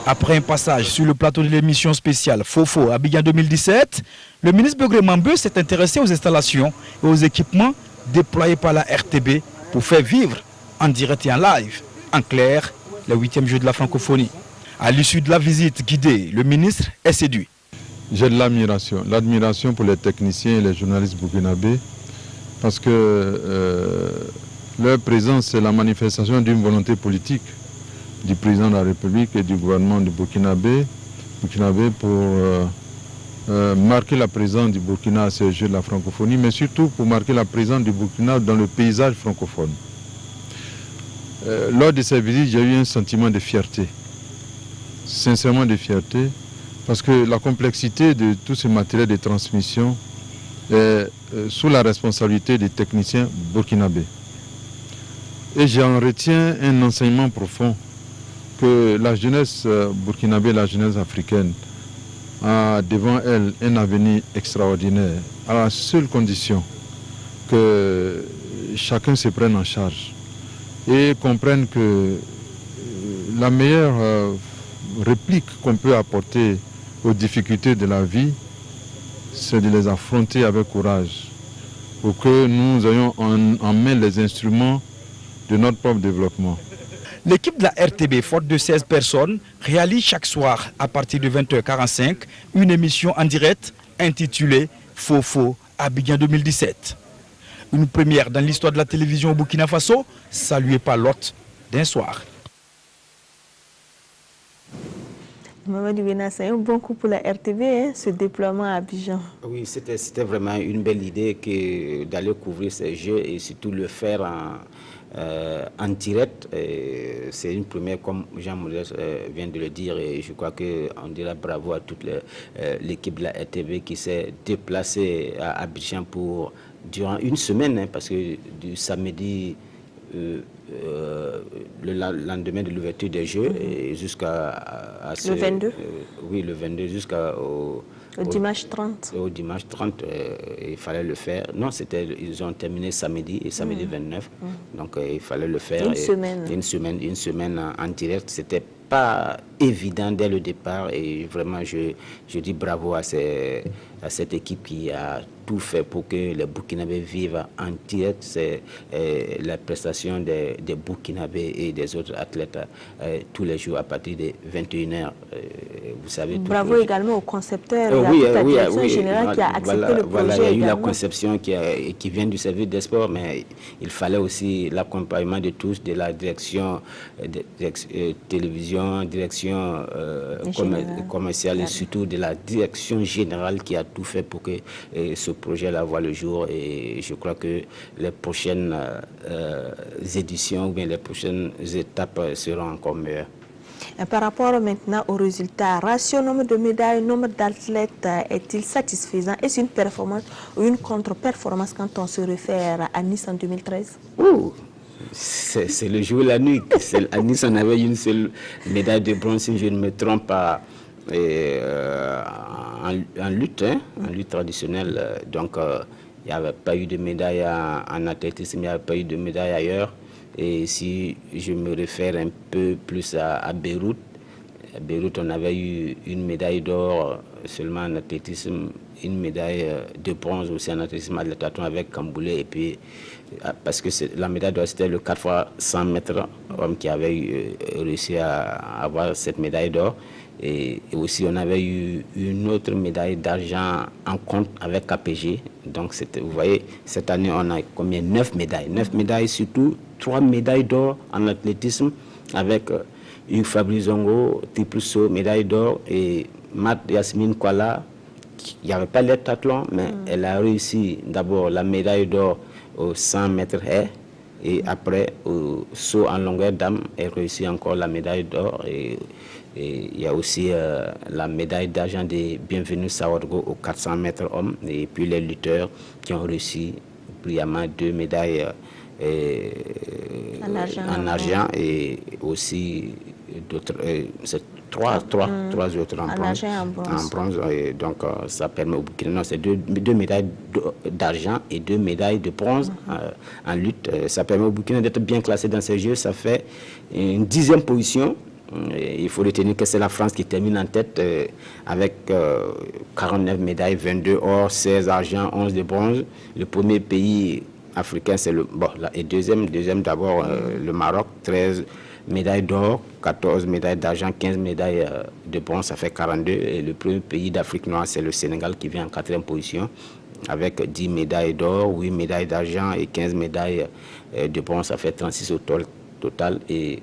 Après un passage sur le plateau de l'émission spéciale Fofo Abidjan 2017, le ministre Begré-Mambé s'est intéressé aux installations et aux équipements déployés par la RTB pour faire vivre en direct et en live, en clair, les 8e Jeux de la francophonie. À l'issue de la visite guidée, le ministre est séduit. J'ai de l'admiration pour les techniciens et les journalistes burkinabés parce que leur présence c'est la manifestation d'une volonté politique du président de la République et du gouvernement du Burkinabé pour marquer la présence du Burkina à ces Jeux de la francophonie, mais surtout pour marquer la présence du Burkina dans le paysage francophone. Lors de ces visites, j'ai eu un sentiment de fierté, sincèrement de fierté, parce que la complexité de tout ce matériel de transmission est sous la responsabilité des techniciens burkinabés. Et j'en retiens un enseignement profond que la jeunesse burkinabé, la jeunesse africaine, a devant elle un avenir extraordinaire, à la seule condition que chacun se prenne en charge et comprenne que la meilleure réplique qu'on peut apporter aux difficultés de la vie, c'est de les affronter avec courage pour que nous ayons en main les instruments de notre propre développement. L'équipe de la RTB, forte de 16 personnes, réalise chaque soir à partir de 20h45 une émission en direct intitulée Fofo Abidjan 2017. Une première dans l'histoire de la télévision au Burkina Faso, saluée par l'hôte d'un soir. Mamadou Bena, c'est un bon coup pour la RTV, ce déploiement à Abidjan. Oui, c'était vraiment une belle idée d'aller couvrir ces Jeux et surtout le faire en direct. C'est une première, comme Jean-Modeste vient de le dire, et je crois qu'on dira bravo à toute l'équipe de la RTV qui s'est déplacée à Abidjan durant une semaine, hein, parce que du samedi le lendemain de l'ouverture des Jeux et jusqu'à le 22 oui, le 22 jusqu'au dimanche 30. Au dimanche 30, il fallait le faire. Non, ils ont terminé samedi et samedi 29. Donc il fallait le faire. Une semaine en direct. C'était pas évident dès le départ et vraiment je dis bravo à cette équipe qui a tout fait pour que les Burkinabés vivent en direct. C'est la prestation des Burkinabés et des autres athlètes tous les jours à partir de 21h. Vous savez, bravo également au concepteur et à toute la direction générale qui a accepté le projet. Il y a eu la conception qui vient du service des sports, mais il fallait aussi l'accompagnement de tous, de la direction télévision, direction commerciale et surtout de la direction générale qui a tout fait pour que ce projet-là voit le jour. Et je crois que les prochaines éditions ou bien les prochaines étapes seront encore meilleures. Et par rapport maintenant aux résultats, ratio nombre de médailles, nombre d'athlètes, est-il satisfaisant? Est-ce une performance ou une contre-performance quand on se réfère à Nice en 2013? C'est le jour et la nuit. À Nice, on avait une seule médaille de bronze, si je ne me trompe pas, en lutte, en lutte traditionnelle. Donc, il n'y avait pas eu de médaille en athlétisme, il n'y avait pas eu de médaille ailleurs. Et si je me réfère un peu plus à Beyrouth, on avait eu une médaille d'or seulement en athlétisme, une médaille de bronze aussi en athlétisme avec Camboulé. Et puis, parce que la médaille d'or, c'était le 4 fois 100 mètres homme qui avait réussi à avoir cette médaille d'or. Et aussi, on avait eu une autre médaille d'argent en compte avec KPG. Donc, vous voyez, cette année, on a combien? 9 médailles. 9 médailles, surtout 3 médailles d'or en athlétisme avec Hugues Fabrice Zongo, triple saut, médaille d'or, et Mat Yasmine Kwala. Il n'y avait pas l'heptathlon, mais elle a réussi d'abord la médaille d'or au 100 mètres haies. Et après, au saut en longueur d'âme, elle réussit encore la médaille d'or. Et il y a aussi la médaille d'argent des Bienvenus Sawargo aux 400 mètres hommes. Et puis les lutteurs qui ont réussi brillamment 2 médailles en argent et aussi d'autres, trois autres en bronze. Et donc ça permet au Burkina, c'est deux médailles d'argent et 2 médailles de bronze en lutte. Ça permet au Burkina d'être bien classé dans ces jeux. Ça fait une 10e position. Il faut retenir que c'est la France qui termine en tête avec 49 médailles, 22 or, 16 argent, 11 de bronze. Le premier pays africain, c'est et deuxième d'abord le Maroc, 13 médailles d'or, 14 médailles d'argent, 15 médailles de bronze, ça fait 42. Et le premier pays d'Afrique noire, c'est le Sénégal qui vient en 4e position avec 10 médailles d'or, 8 médailles d'argent et 15 médailles de bronze, ça fait 36 au total. Et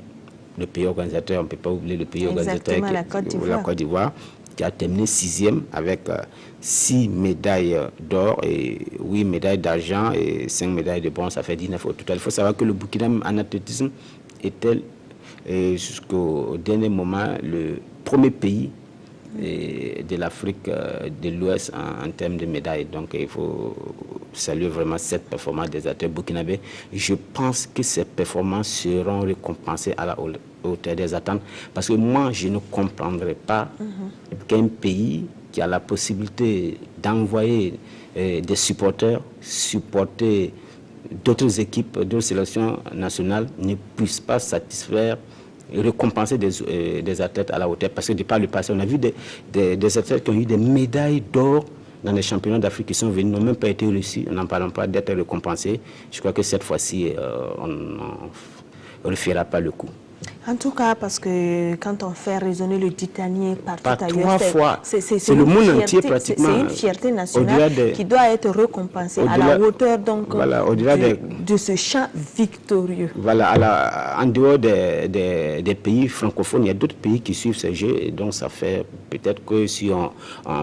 le pays organisateur, on ne peut pas oublier le pays organisateur, la Côte d'Ivoire, qui a terminé 6e avec 6 médailles d'or et 8 médailles d'argent et 5 médailles de bronze, ça fait 19 au total. Il faut savoir que le Burkina en athlétisme était jusqu'au dernier moment le premier pays de l'Afrique de l'Ouest en termes de médailles. Donc il faut saluer vraiment cette performance des athlètes burkinabés. Je pense que ces performances seront récompensées à la hauteur des attentes, parce que moi je ne comprendrais pas qu'un pays qui a la possibilité d'envoyer des supporters supporter d'autres équipes, d'autres sélections nationales ne puisse pas satisfaire et récompenser des athlètes à la hauteur. Parce que de par le passé, on a vu des athlètes qui ont eu des médailles d'or dans les championnats d'Afrique qui sont venus, n'ont même pas été réussis, n'en parlons pas d'être récompensés. Je crois que cette fois-ci, on ne fera pas le coup. En tout cas, parce que quand on fait résonner le titanier partout ailleurs, c'est le monde entier pratiquement. C'est une fierté nationale qui doit être récompensée à la hauteur donc, de ce chant victorieux. Voilà, en dehors des pays francophones, il y a d'autres pays qui suivent ces jeux. Et donc ça fait peut-être que si on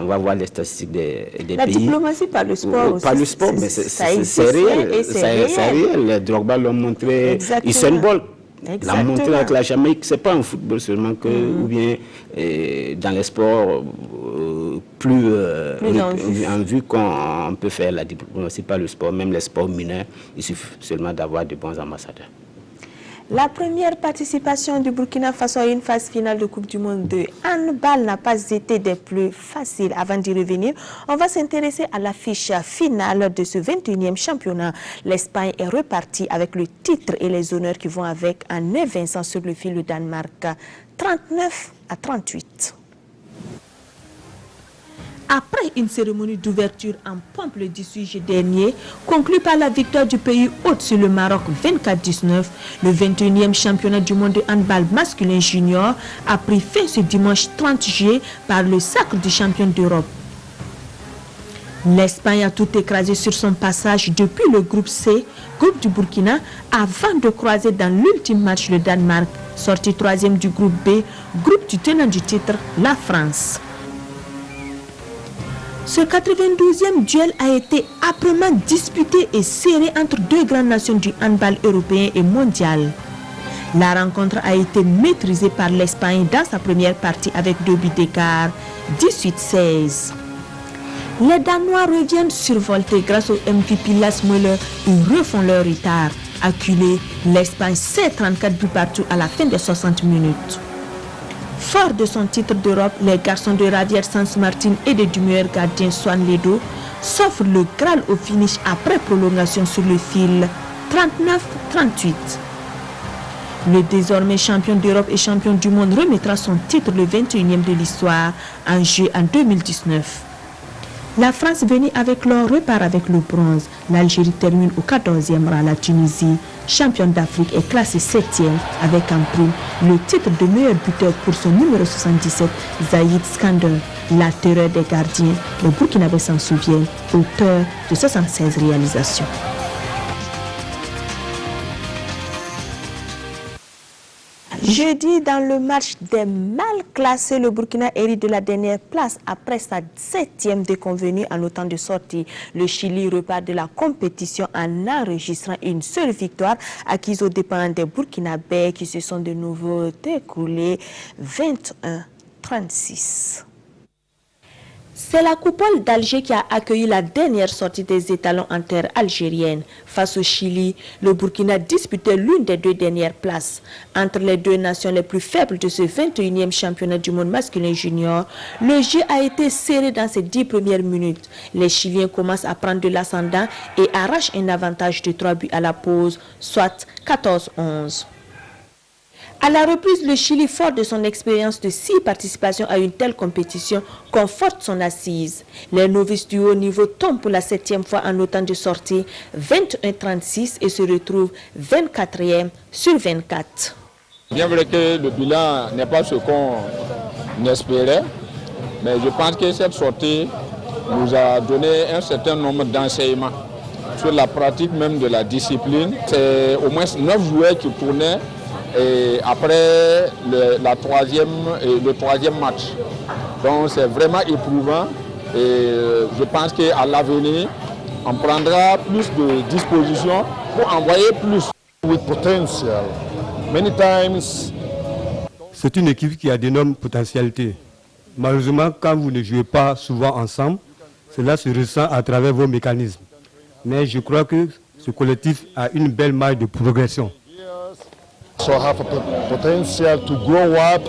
va voir les statistiques des pays... La diplomatie par le sport aussi. Par le sport, mais c'est réel. C'est réel. Les Drogba l'ont montré. Usain Bolt l'a montré avec la Jamaïque. Ce n'est pas en football seulement que, ou bien dans les sports plus en vue qu'on peut faire la diplomatie par le sport, même les sports mineurs, il suffit seulement d'avoir de bons ambassadeurs. La première participation du Burkina Faso à une phase finale de Coupe du Monde de handball n'a pas été des plus faciles. Avant d'y revenir, on va s'intéresser à l'affiche finale de ce 21e championnat. L'Espagne est repartie avec le titre et les honneurs qui vont avec en évinçant sur le fil le Danemark 39-38. Après une cérémonie d'ouverture en pompe le 18 juillet dernier, conclue par la victoire du pays hôte sur le Maroc 24-19, le 21e championnat du monde de handball masculin junior a pris fin ce dimanche 30 juillet par le sacre du champion d'Europe. L'Espagne a tout écrasé sur son passage depuis le groupe C, groupe du Burkina, avant de croiser dans l'ultime match le Danemark, sorti 3e du groupe B, groupe du tenant du titre, la France. Ce 92e duel a été âprement disputé et serré entre deux grandes nations du handball européen et mondial. La rencontre a été maîtrisée par l'Espagne dans sa première partie avec 2 buts d'écart, 18-16. Les Danois reviennent survoltés grâce au MVP Lars Müller et refont leur retard. Acculé, l'Espagne sert 34 buts partout à la fin des 60 minutes. Fort de son titre d'Europe, les garçons de Javier Sanz Martin et du meilleur gardien Swan Ledo s'offrent le Graal au finish après prolongation sur le fil, 39-38. Le désormais champion d'Europe et champion du monde remettra son titre le 21e de l'histoire en jeu en 2019. La France, venue avec l'or, repart avec le bronze. L'Algérie termine au 14e rang. La Tunisie, championne d'Afrique, est classée 7e avec en prime le titre de meilleur buteur pour son numéro 77, Zaïd Skander, la terreur des gardiens. Le Burkinabé s'en souvient, auteur de 76 réalisations. Jeudi, dans le match des mal classés, le Burkina hérite de la dernière place après sa 7e déconvenue en autant de sorties. Le Chili repart de la compétition en enregistrant une seule victoire acquise aux dépens des Burkinabés qui se sont de nouveau découlés 21-36. C'est la coupole d'Alger qui a accueilli la dernière sortie des étalons en terre algérienne. Face au Chili, le Burkina disputait l'une des 2 dernières places. Entre les 2 nations les plus faibles de ce 21e championnat du monde masculin junior, le jeu a été serré dans ces 10 premières minutes. Les Chiliens commencent à prendre de l'ascendant et arrachent un avantage de 3 buts à la pause, soit 14-11. À la reprise, le Chili, fort de son expérience de 6 participations à une telle compétition, conforte son assise. Les novices du haut niveau tombent pour la 7e fois en autant de sorties, 21-36 et se retrouvent 24e sur 24. Bien vrai que le bilan n'est pas ce qu'on espérait, mais je pense que cette sortie nous a donné un certain nombre d'enseignements sur la pratique même de la discipline. C'est au moins 9 joueurs qui tournaient. Et après le 3e match. Donc c'est vraiment éprouvant et je pense qu'à l'avenir, on prendra plus de dispositions pour envoyer plus. With potential. Many times. C'est une équipe qui a d'énormes potentialités. Malheureusement, quand vous ne jouez pas souvent ensemble, cela se ressent à travers vos mécanismes. Mais je crois que ce collectif a une belle marge de progression. So have a potential to grow up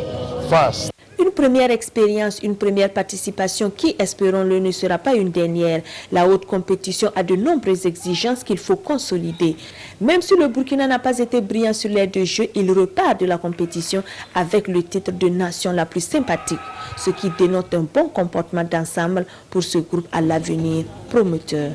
fast. Une première expérience, une première participation qui, espérons-le, ne sera pas une dernière. La haute compétition a de nombreuses exigences qu'il faut consolider. Même si le Burkina n'a pas été brillant sur l'aire de jeu, il repart de la compétition avec le titre de nation la plus sympathique, ce qui dénote un bon comportement d'ensemble pour ce groupe à l'avenir prometteur.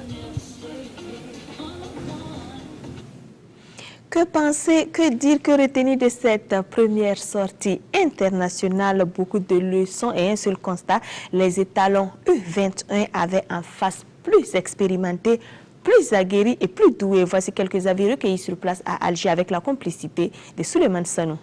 Que penser, que dire, que retenir de cette première sortie internationale? Beaucoup de leçons et un seul constat. Les étalons U21 avaient en face plus expérimentés, plus aguerris et plus doués. Voici quelques avis recueillis sur place à Alger avec la complicité de Souleymane Sanou.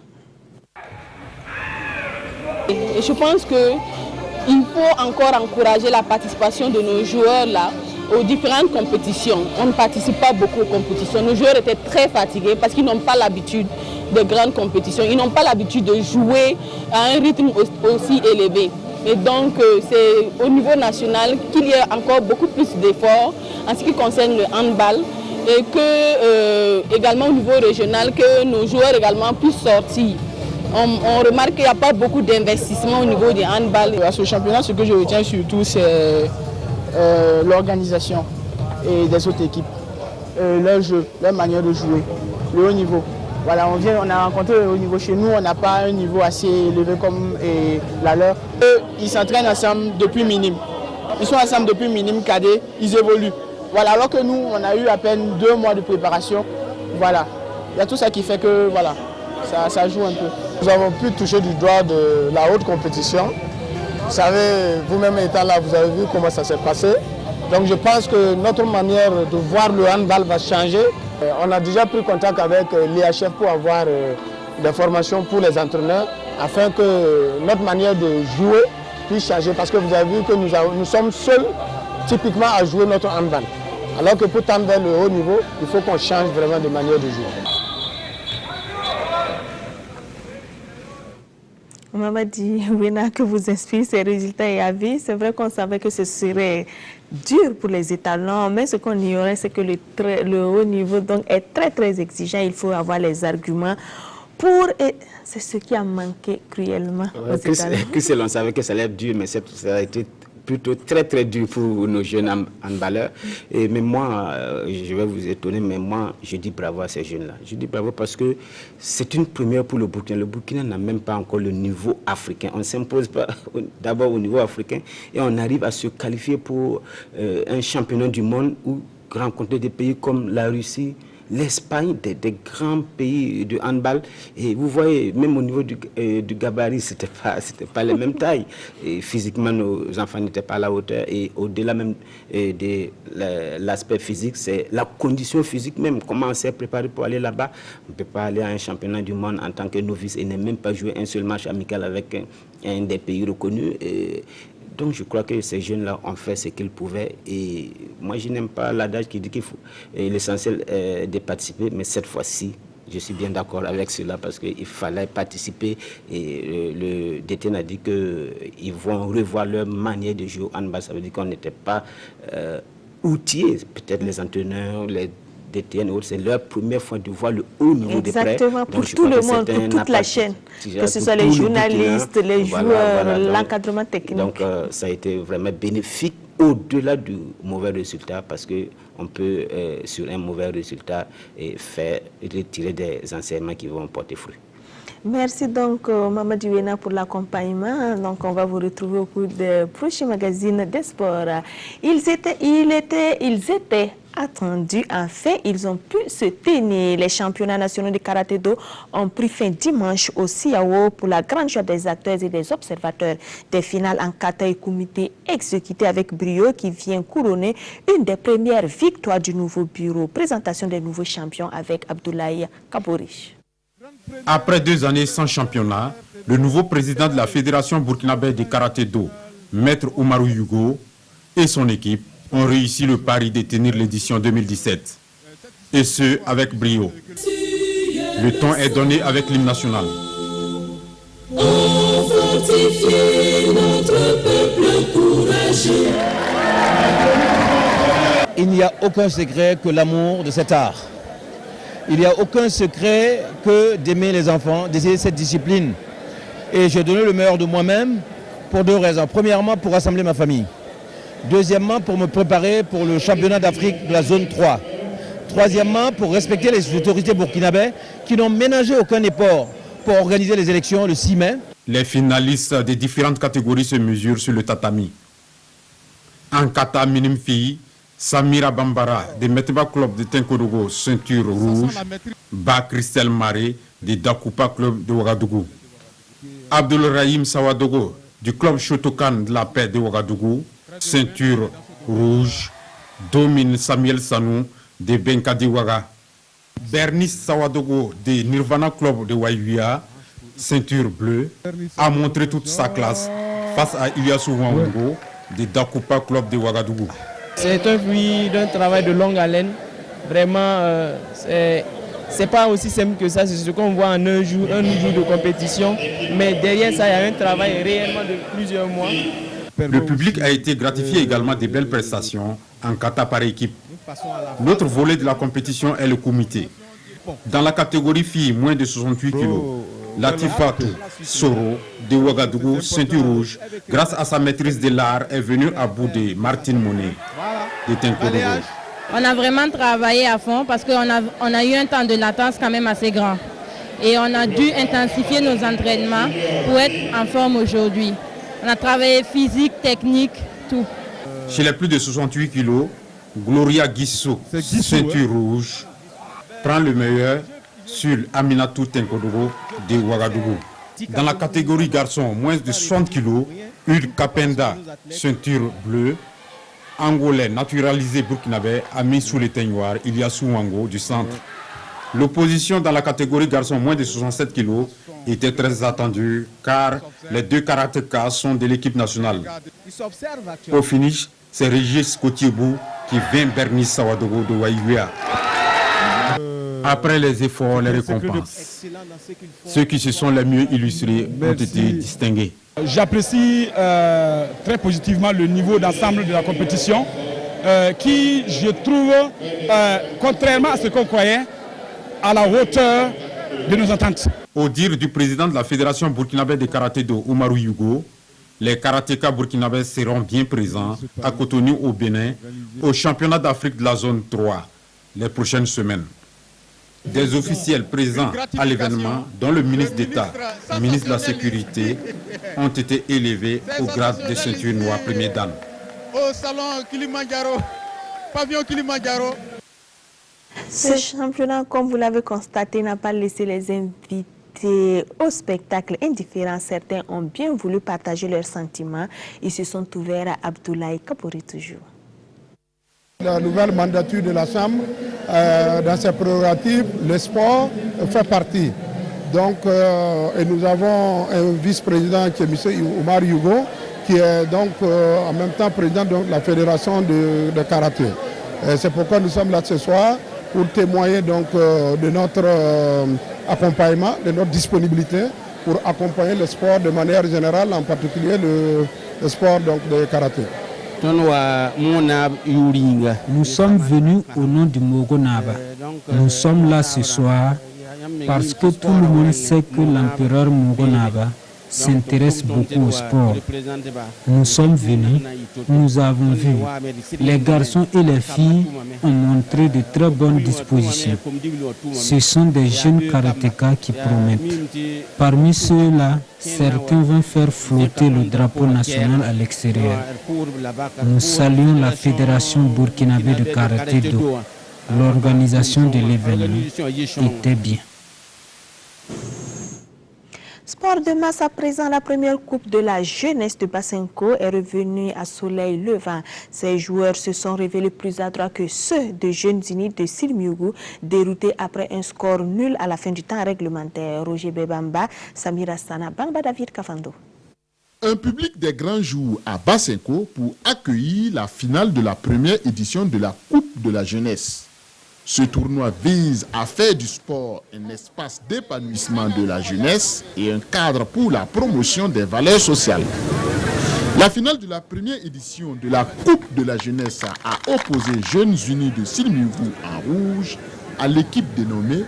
Et je pense qu'il faut encore encourager la participation de nos joueurs là aux différentes compétitions. On ne participe pas beaucoup aux compétitions. Nos joueurs étaient très fatigués parce qu'ils n'ont pas l'habitude de grandes compétitions. Ils n'ont pas l'habitude de jouer à un rythme aussi élevé. Et donc, c'est au niveau national qu'il y a encore beaucoup plus d'efforts en ce qui concerne le handball et que également au niveau régional, que nos joueurs également puissent sortir. On remarque qu'il n'y a pas beaucoup d'investissement au niveau du handball. À ce championnat, ce que je retiens surtout, c'est l'organisation et des autres équipes, leur jeu, leur manière de jouer, le haut niveau. Voilà, on a rencontré le haut niveau chez nous, on n'a pas un niveau assez élevé comme la leur. Eux, ils s'entraînent ensemble depuis minime. Ils sont ensemble depuis minime, cadet, ils évoluent. Voilà, alors que nous, on a eu à peine 2 mois de préparation. Voilà, il y a tout ça qui fait que voilà, ça joue un peu. Nous avons pu toucher du doigt de la haute compétition. Vous savez, vous-même étant là, vous avez vu comment ça s'est passé. Donc je pense que notre manière de voir le handball va changer. On a déjà pris contact avec l'IHF pour avoir des formations pour les entraîneurs afin que notre manière de jouer puisse changer. Parce que vous avez vu que nous sommes seuls typiquement à jouer notre handball. Alors que pour tendre vers le haut niveau, il faut qu'on change vraiment de manière de jouer. Mamadi Wena, que vous inspire ces résultats et avis. C'est vrai qu'on savait que ce serait dur pour les étalons, mais ce qu'on ignorait, c'est que le haut niveau donc, est très exigeant. Il faut avoir les arguments pour... C'est ce qui a manqué cruellement aux étalons. On savait que ça allait être dur, mais ça a été plutôt très dur pour nos jeunes handballeurs. Mais moi, je vais vous étonner, mais moi, je dis bravo à ces jeunes-là. Je dis bravo parce que c'est une première pour le Burkina. Le Burkina n'a même pas encore le niveau africain. On ne s'impose pas d'abord au niveau africain et on arrive à se qualifier pour un championnat du monde où rencontrer des pays comme la Russie, l'Espagne, des grands pays de handball. Et vous voyez, même au niveau du gabarit, c'était pas les mêmes tailles. Et physiquement, nos enfants n'étaient pas à la hauteur. Et au-delà même de l'aspect physique, c'est la condition physique même. Comment on s'est préparé pour aller là-bas? On ne peut pas aller à un championnat du monde en tant que novice et ne même pas jouer un seul match amical avec un des pays reconnus. Donc je crois que ces jeunes-là ont fait ce qu'ils pouvaient et moi je n'aime pas l'adage qui dit qu'il faut l'essentiel de participer, mais cette fois-ci je suis bien d'accord avec cela parce qu'il fallait participer et le DTN a dit qu'ils vont revoir leur manière de jouer au handball. Ça veut dire qu'on n'était pas outillés, peut-être les entraîneurs, les DTN et autres, c'est leur première fois de voir le haut niveau de près. Exactement, pour tout le monde, pour toute la chaîne, que ce soit les journalistes, les joueurs, l'encadrement technique. Donc ça a été vraiment bénéfique au-delà du mauvais résultat parce qu'on peut, sur un mauvais résultat, retirer des enseignements qui vont porter fruit. Merci donc Mamadi Wena pour l'accompagnement. Donc on va vous retrouver au cours des prochains magazines des sports. Ils étaient attendus. Enfin, ils ont pu se tenir. Les championnats nationaux de karaté-do ont pris fin dimanche au CIAO pour la grande joie des acteurs et des observateurs. Des finales en kata et comité exécutées avec brio qui vient couronner une des premières victoires du nouveau bureau. Présentation des nouveaux champions avec Abdoulaye Kaborish. Après 2 années sans championnat, le nouveau président de la Fédération burkinabé de karaté-do, Maître Oumarou Yugo, et son équipe ont réussi le pari de tenir l'édition 2017. Et ce, avec brio. Le ton est donné avec l'hymne national. On fortifie notre peuple courageux. Il n'y a aucun secret que l'amour de cet art. Il n'y a aucun secret que d'aimer les enfants, d'essayer cette discipline. Et j'ai donné le meilleur de moi-même pour 2 raisons. Premièrement, pour rassembler ma famille. Deuxièmement, pour me préparer pour le championnat d'Afrique de la zone 3. Troisièmement, pour respecter les autorités burkinabées qui n'ont ménagé aucun effort pour organiser les élections le 6 mai. Les finalistes des différentes catégories se mesurent sur le tatami. En kata minime fille, Samira Bambara de Meteba Club de Tenkodogo, ceinture rouge. Ba Christelle Maré de Dakupa Club de Ouagadougou. Abdul Rahim Sawadogo du Club Shotokan de la Paix de Ouagadougou, ceinture rouge. Domine Samuel Sanou de Benkadi Ouaga. Bernice Sawadogo de Nirvana Club de Waïwia, ceinture bleue, a montré toute sa classe face à Iliassou Wango de Dakupa Club de Ouagadougou. C'est un fruit d'un travail de longue haleine. Vraiment, c'est pas aussi simple que ça. C'est ce qu'on voit en un jour de compétition. Mais derrière ça, il y a un travail réellement de plusieurs mois. Le public a été gratifié également des belles prestations en kata par équipe. L'autre volet de la compétition est le comité. Dans la catégorie filles moins de 68 kg, Latifatou Soro de Ouagadougou, ceinture rouge, grâce à sa maîtrise de l'art, est venue à bout de Martine Monet de Tenkodogo. On a vraiment travaillé à fond parce qu'on a eu un temps de latence quand même assez grand. Et on a dû intensifier nos entraînements pour être en forme aujourd'hui. On a travaillé physique, technique, tout. Chez les plus de 68 kg, Gloria Guissou, ceinture rouge, prend le meilleur sur Aminatou Tenkodogo de Ouagadougou. Dans la catégorie garçon, moins de 60 kg, Ul Kapenda, ceinture bleue, Angolais naturalisé burkinabé, a mis sous les teignoirs Iliassou Wango du centre. L'opposition dans la catégorie garçon moins de 67 kg était très attendue car les 2 karatékas sont de l'équipe nationale. Au finish, c'est Régis Kotiebou qui vainc Bernice Sawadogo de Waïwia. Après les efforts, les récompenses. Ceux qui se sont les mieux illustrés ont été distingués. J'apprécie très positivement le niveau d'ensemble de la compétition qui, je trouve, contrairement à ce qu'on croyait, à la hauteur de nos attentes. Au dire du président de la Fédération burkinabé de karaté-do, Oumarou Yugo, les karatékas burkinabés seront bien présents à Cotonou au Bénin, au championnat d'Afrique de la zone 3, les prochaines semaines. Des officiels présents à l'événement, dont le ministre d'État, le ministre de la Sécurité, ont été élevés au grade de ceinture noire premier dan. Au salon Kilimanjaro, pavillon Kilimanjaro. Ce championnat, comme vous l'avez constaté, n'a pas laissé les invités au spectacle indifférents. Certains ont bien voulu partager leurs sentiments. Ils se sont ouverts à Abdoulaye Kapori toujours. La nouvelle mandature de la Chambre, dans ses prérogatives, le sport fait partie. Donc, et nous avons un vice-président qui est M. Oumar Yugo, qui est donc en même temps président de la Fédération de karaté. C'est pourquoi nous sommes là ce soir pour témoigner donc, de notre accompagnement, de notre disponibilité pour accompagner le sport de manière générale, en particulier le sport donc, de karaté. Nous sommes venus au nom du Mogonaba. Nous sommes là ce soir parce que tout le monde sait que l'empereur Mogonaba s'intéresse beaucoup au sport. Nous sommes venus, nous avons vu. Les garçons et les filles ont montré de très bonnes dispositions. Ce sont des jeunes karatékas qui promettent. Parmi ceux-là, certains vont faire flotter le drapeau national à l'extérieur. Nous saluons la Fédération burkinabé de karaté-do. L'organisation de l'événement était bien. Sport de masse à présent, la première coupe de la jeunesse de Basenko est revenue à soleil levant. Ces joueurs se sont révélés plus adroits que ceux de Jeunes Unis de Silmiougou, déroutés après un score nul à la fin du temps réglementaire. Roger Bebamba, Samira Sana, Bangba David Kafando. Un public des grands jours à Basenko pour accueillir la finale de la première édition de la Coupe de la jeunesse. Ce tournoi vise à faire du sport un espace d'épanouissement de la jeunesse et un cadre pour la promotion des valeurs sociales. La finale de la première édition de la Coupe de la jeunesse a opposé Jeunes Unis de Silmiougou en rouge à l'équipe dénommée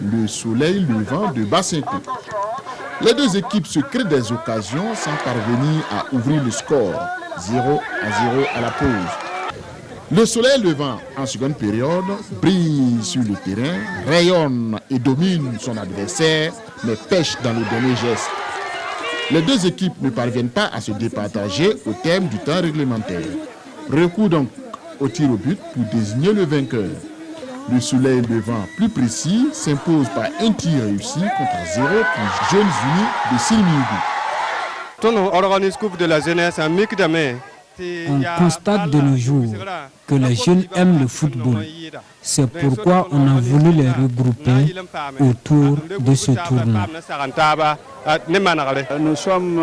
le Soleil Levant de Basenko. Les deux équipes se créent des occasions sans parvenir à ouvrir le score, 0-0 à la pause. Le Soleil Levant, en seconde période, brille sur le terrain, rayonne et domine son adversaire, mais pêche dans le dernier geste. Les deux équipes ne parviennent pas à se départager au terme du temps réglementaire. Recours donc au tir au but pour désigner le vainqueur. Le Soleil Levant, plus précis, s'impose par un tir réussi contre 0 pour Jeunes Unis de Silmiougou. On organise Coupe de la jeunesse en mic de mai. On constate de nos jours que les jeunes aiment le football. C'est pourquoi on a voulu les regrouper autour de ce tournoi. Nous sommes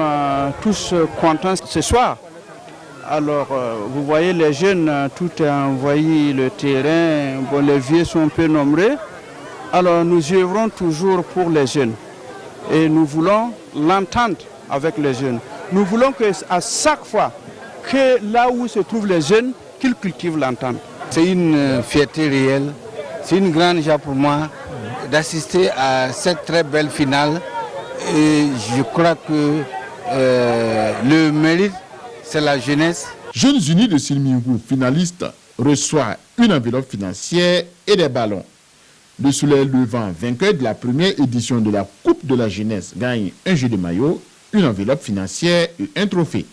tous contents ce soir. Alors, vous voyez, les jeunes, tout est envoyé le terrain. Bon, les vieux sont un peu nombreux. Alors, nous œuvrons toujours pour les jeunes. Et nous voulons l'entente avec les jeunes. Nous voulons qu'à chaque fois, que là où se trouvent les jeunes, qu'ils cultivent l'entente. C'est une fierté réelle, c'est une grande joie pour moi d'assister à cette très belle finale. Et je crois que le mérite, c'est la jeunesse. Jeunes Unis de Silmiougou, finaliste, reçoit une enveloppe financière et des ballons. Le Soleil Levant, vainqueur de la première édition de la Coupe de la jeunesse, gagne un jeu de maillot, une enveloppe financière et un trophée.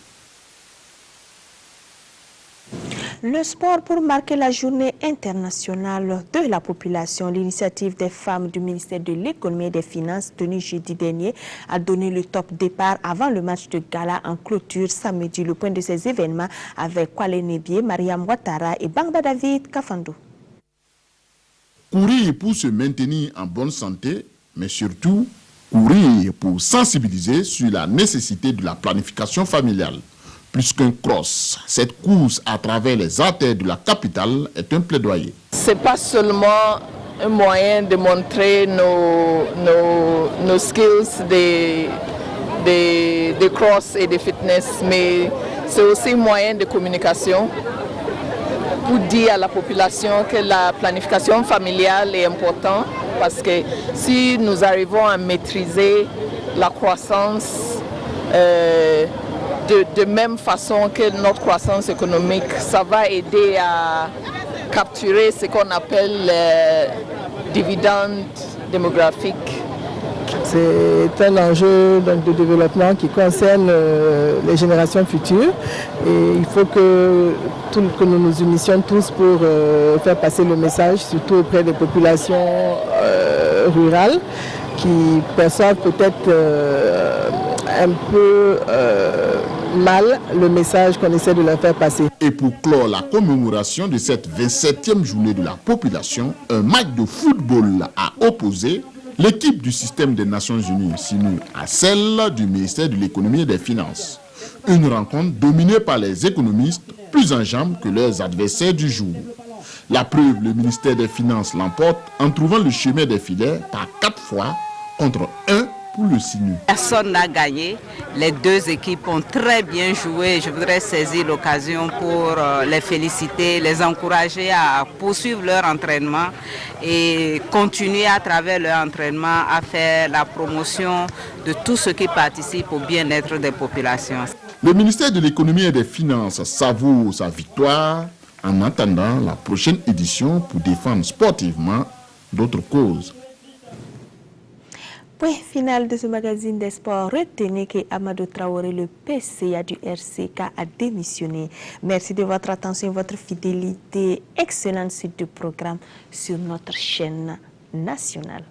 Le sport pour marquer la journée internationale de la population. L'initiative des femmes du ministère de l'économie et des finances tenue jeudi dernier a donné le top départ avant le match de gala en clôture samedi. Le point de ces événements avec Kwale Nebie, Mariam Ouattara et Bangba David Kafando. Courir pour se maintenir en bonne santé, mais surtout courir pour sensibiliser sur la nécessité de la planification familiale. Plus qu'un cross, cette course à travers les artères de la capitale est un plaidoyer. Ce n'est pas seulement un moyen de montrer nos skills de cross et de fitness, mais c'est aussi un moyen de communication pour dire à la population que la planification familiale est importante, parce que si nous arrivons à maîtriser la croissance de même façon que notre croissance économique, ça va aider à capturer ce qu'on appelle dividende démographique. C'est un enjeu donc, de développement qui concerne les générations futures et il faut que nous nous unissions tous pour faire passer le message, surtout auprès des populations rurales qui perçoivent peut-être un peu mal le message qu'on essaie de leur faire passer. Et pour clore la commémoration de cette 27e journée de la population, un match de football a opposé l'équipe du système des Nations Unies SINU à celle du ministère de l'économie et des finances. Une rencontre dominée par les économistes plus en jambes que leurs adversaires du jour. La preuve, le ministère des Finances l'emporte en trouvant le chemin des filets par 4 fois contre 1 pour le SINU. Personne n'a gagné. Les deux équipes ont très bien joué. Je voudrais saisir l'occasion pour les féliciter, les encourager à poursuivre leur entraînement et continuer à travers leur entraînement à faire la promotion de tout ce qui participe au bien-être des populations. Le ministère de l'économie et des finances savoure sa victoire en attendant la prochaine édition pour défendre sportivement d'autres causes. Point final de ce magazine des sports. Retenez que Amadou Traoré, le PCA du RCK, a démissionné. Merci de votre attention et votre fidélité. Excellente suite de programme sur notre chaîne nationale.